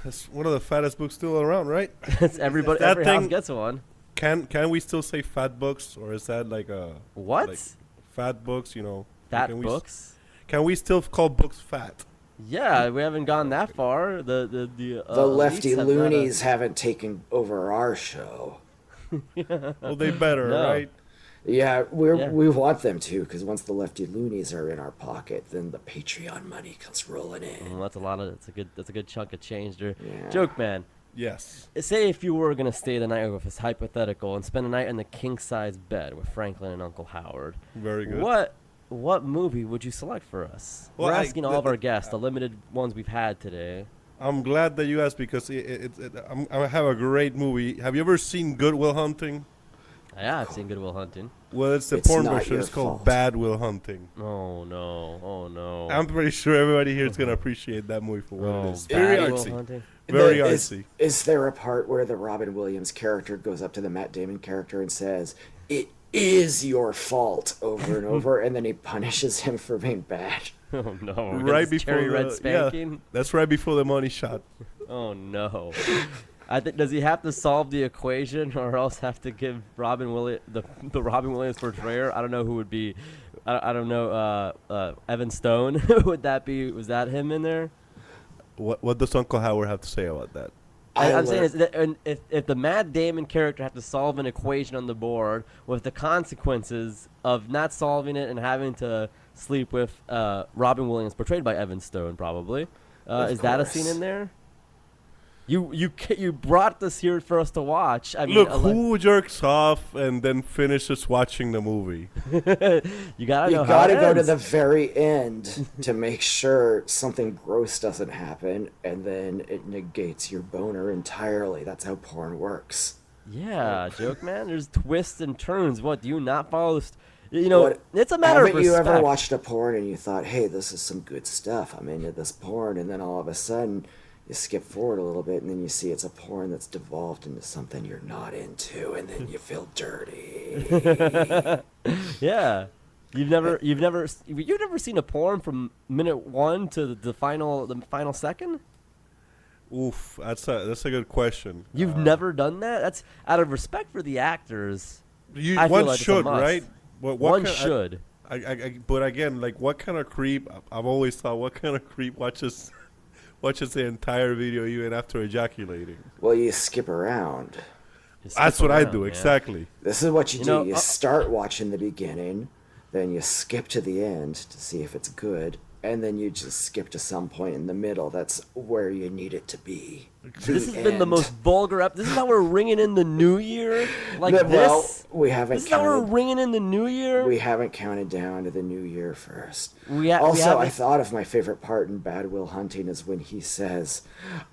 F: That's one of the fattest books still around, right?
C: It's everybody.
F: That
C: Every house
F: thing-
C: gets one.
F: Can we still say fat books, or is that like a
C: What?
F: like fat books? You know,
C: Fat
F: can we,
C: books?
F: Can we still call books fat?
C: Yeah, we haven't gone that far. The
D: Lefty
C: elites have
D: loonies haven't taken over our show.
F: Well, they better,
C: No.
F: right?
D: Yeah,
C: Yeah.
D: we want them to, because once the lefty loonies are in our pocket, then the Patreon money comes rolling in.
C: Well, that's a lot of. That's a good chunk of change there.
D: Yeah.
C: Jokeman.
F: Yes.
C: Say if you were gonna stay the night with us, hypothetical, and spend a night in the king size bed with Franklin and Uncle Howard.
F: Very good.
C: What movie would you select for us?
F: Well,
C: We're asking all of our guests, the limited ones we've had today.
F: I'm glad that you asked because I have a great movie. Have you ever seen Good Will Hunting?
C: Yeah, I've seen Good Will Hunting.
F: Well, it's the
D: It's
F: porn
D: not
F: version.
D: your
F: It's called
D: fault.
F: Bad Will Hunting.
C: Oh no!
F: I'm pretty sure everybody here is gonna appreciate that movie for what it is. Very
C: Bad Will
F: artsy.
C: Hunting.
F: Very
D: Is-
F: artsy.
D: Is there a part where the Robin Williams character goes up to the Matt Damon character and says, "It is your fault," over and over, and then he punishes him for being bad?
C: Oh no!
F: Right before
C: cherry red
F: the-
C: spanking.
F: That's right before the money shot.
C: Oh no! I think does he have to solve the equation, or else have to give Robin Williams the Robin Williams portrayer? I don't know who would be. I don't know. Evan Stone. Would that be? Was that him in there?
F: What does Uncle Howard have to say about that?
C: I'm saying is that if the Matt Damon character had to solve an equation on the board with the consequences of not solving it and having to sleep with Robin Williams, portrayed by Evan Stone, probably, is that a scene in there? You brought this here for us to watch. I mean,
F: Look, who jerks off and then finishes watching the movie?
C: you gotta
D: You
C: know how
D: gotta
C: it
D: go to
C: ends.
D: the very end to make sure something gross doesn't happen, and then it negates your boner entirely. That's how porn works.
C: Yeah, Jokeman. There's twists and turns. What do you not follow? You know,
D: What-
C: it's a matter of
D: Haven't you
C: respect.
D: ever watched a porn and you thought, "Hey, this is some good stuff. I'm into this porn," and then all of a sudden you skip forward a little bit, and then you see it's a porn that's devolved into something you're not into, and then you feel dirty.
C: Yeah, you've never seen a porn from minute 1 to the final second.
F: Oof, that's a good question.
C: You've never done that. That's out of respect for the actors. I feel
F: One
C: like it's a
F: should,
C: must.
F: right? What
C: One
F: kind-
C: should.
F: But again, like, what kind of creep? I've always thought, what kind of creep watches the entire video even after ejaculating?
D: Well, you skip around.
C: You skip
F: That's what I
C: around,
F: do,
C: man.
F: exactly.
D: This is what you do.
C: know,
D: You start watching the beginning, then you skip to the end to see if it's good, and then you just skip to some point in the middle. That's where you need it to be.
C: This has been the most vulgar This is how we're ringing in the new year, like
D: Well,
C: this.
D: we haven't
C: This is how we're
D: counted.
C: ringing in the new year.
D: We haven't counted down to the new year first.
C: We
D: Also, I
C: haven't-
D: thought of my favorite part in Bad Will Hunting is when he says,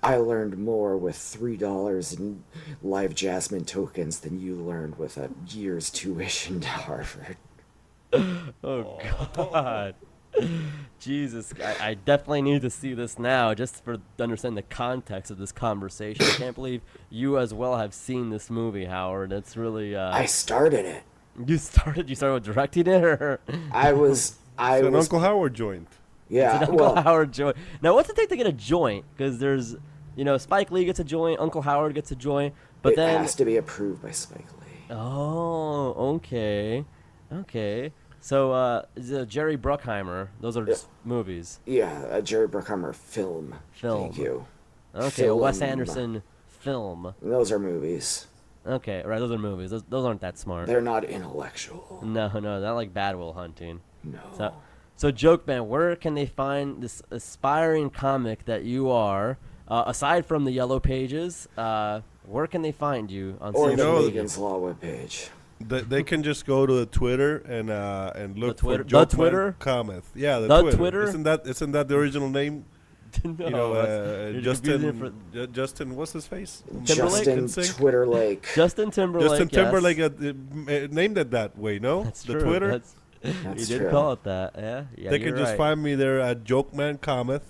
D: "I learned more with $3 in live Jasmine tokens than you learned with a year's tuition to Harvard."
C: Oh God. Jesus, I definitely need to see this now just to understand the context of this conversation. I can't believe you as well have seen this movie, Howard. It's really
D: I started it.
C: you started with directing it, or
D: I was.
F: It's an Uncle Howard joint.
D: Yeah.
C: Uncle
D: Well,
C: Howard joint? Now, what's it take to get a joint? Because there's, Spike Lee gets a joint, Uncle Howard gets a joint, but
D: it
C: then
D: has to be approved by Spike Lee.
C: Oh, okay. So, Jerry Bruckheimer, those are just movies.
D: Yeah, a Jerry Bruckheimer film. Thank you.
C: Okay, a Wes Anderson film.
D: Those are movies.
C: Okay, right, those are movies. Those aren't that smart.
D: They're not intellectual.
C: No, not like Bad Will Hunting.
D: No.
C: So Jokeman, where can they find this aspiring comic that you are? Aside from the Yellow Pages, where can they find you on
D: or
C: social
D: the
C: media?
D: Megan's Law webpage?
F: They can just go to the Twitter and look
C: Twitter?
F: for Jokeman
C: The Twitter?
F: Cometh. Yeah,
C: The Twitter?
F: Isn't that the original name?
C: No,
F: Justin, what's his face?
D: Justin Twitterlake.
C: Justin Timberlake.
F: Justin Timberlake
C: yes.
F: named it that way. No,
C: That's
F: the
C: true.
F: Twitter.
D: That's
C: You did
D: true.
C: call it that. Yeah.
F: They can
C: you're
F: just
C: right.
F: find me there at Jokeman Cometh.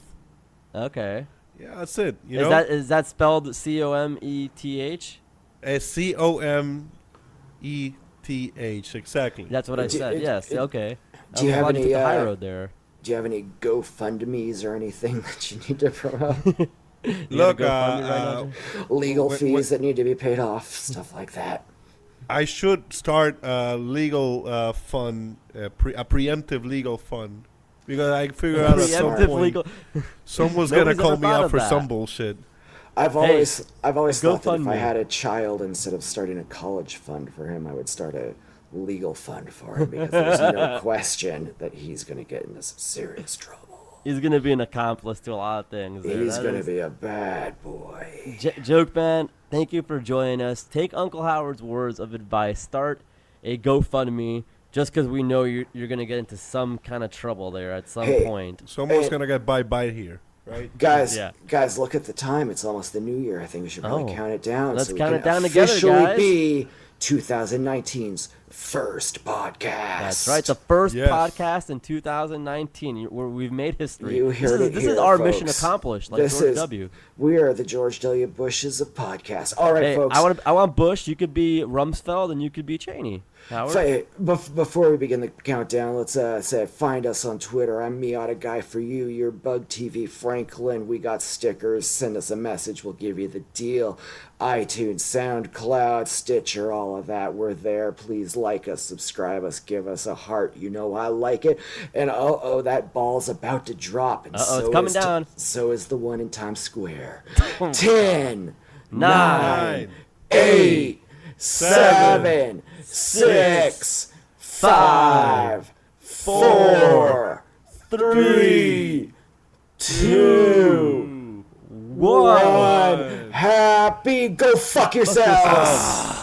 C: Okay.
F: Yeah, that's it. You know,
C: Is that spelled COMETH?
F: COMETH. Exactly.
C: That's what I said. Yes. Okay.
D: Do you have
C: glad
D: any
C: took the high road there?
D: Do you have any GoFundMe's or anything that you need to promote?
F: Look,
D: Legal fees that need to be paid off, stuff like that.
F: I should start a legal fund, a preemptive legal fund, because I figure out at some
C: Preemptive
F: point
C: legal.
F: someone's gonna
C: Nobody's
F: call
C: ever
F: me
C: thought
F: out
C: of
F: for
C: that.
F: some bullshit.
D: I've always thought that if
C: GoFundMe.
D: I had a child, instead of starting a college fund for him, I would start a legal fund for him, because there's no question that he's going to get into some serious trouble.
C: He's gonna be an accomplice to a lot of things. there.
D: He's
C: That
D: going to
C: is-
D: be a bad boy.
C: Jokeman, thank you for joining us. Take Uncle Howard's words of advice. Start a GoFundMe, just because we know you're going to get into some kind of trouble there at some point.
F: Someone's
D: Hey.
F: gonna get bite here, right?
D: Guys,
C: Yeah.
D: guys, look at the time. It's almost the new year. I think we should probably count it down.
C: Let's
D: so we
C: count
D: can
C: it down together,
D: officially
C: guys.
D: be 2019's first podcast.
C: That's right, the first
F: Yes.
C: podcast in 2019. We've made history.
D: You heard it
C: This
D: here,
C: is our mission
D: folks.
C: accomplished, like
D: This
C: George
D: is-
C: W.
D: We are the George W. Bushes of podcasts. All right,
C: Hey,
D: folks.
C: I want Bush. You could be Rumsfeld, and you could be Cheney. Howard.
D: Before we begin the countdown, let's say find us on Twitter. I'm Miata Guy for you. You're Bug TV Franklin. We got stickers. Send us a message. We'll give you the deal. iTunes, SoundCloud, Stitcher, all of that. We're there. Please like us, subscribe us, give us a heart. You know I like it. And that ball's about to drop. And
C: It's coming down.
D: So is the one in Times Square. 10,
C: 9,
D: 8, 7, 6, 5, 4, 3, 2, 1. Happy. Go fuck yourselves.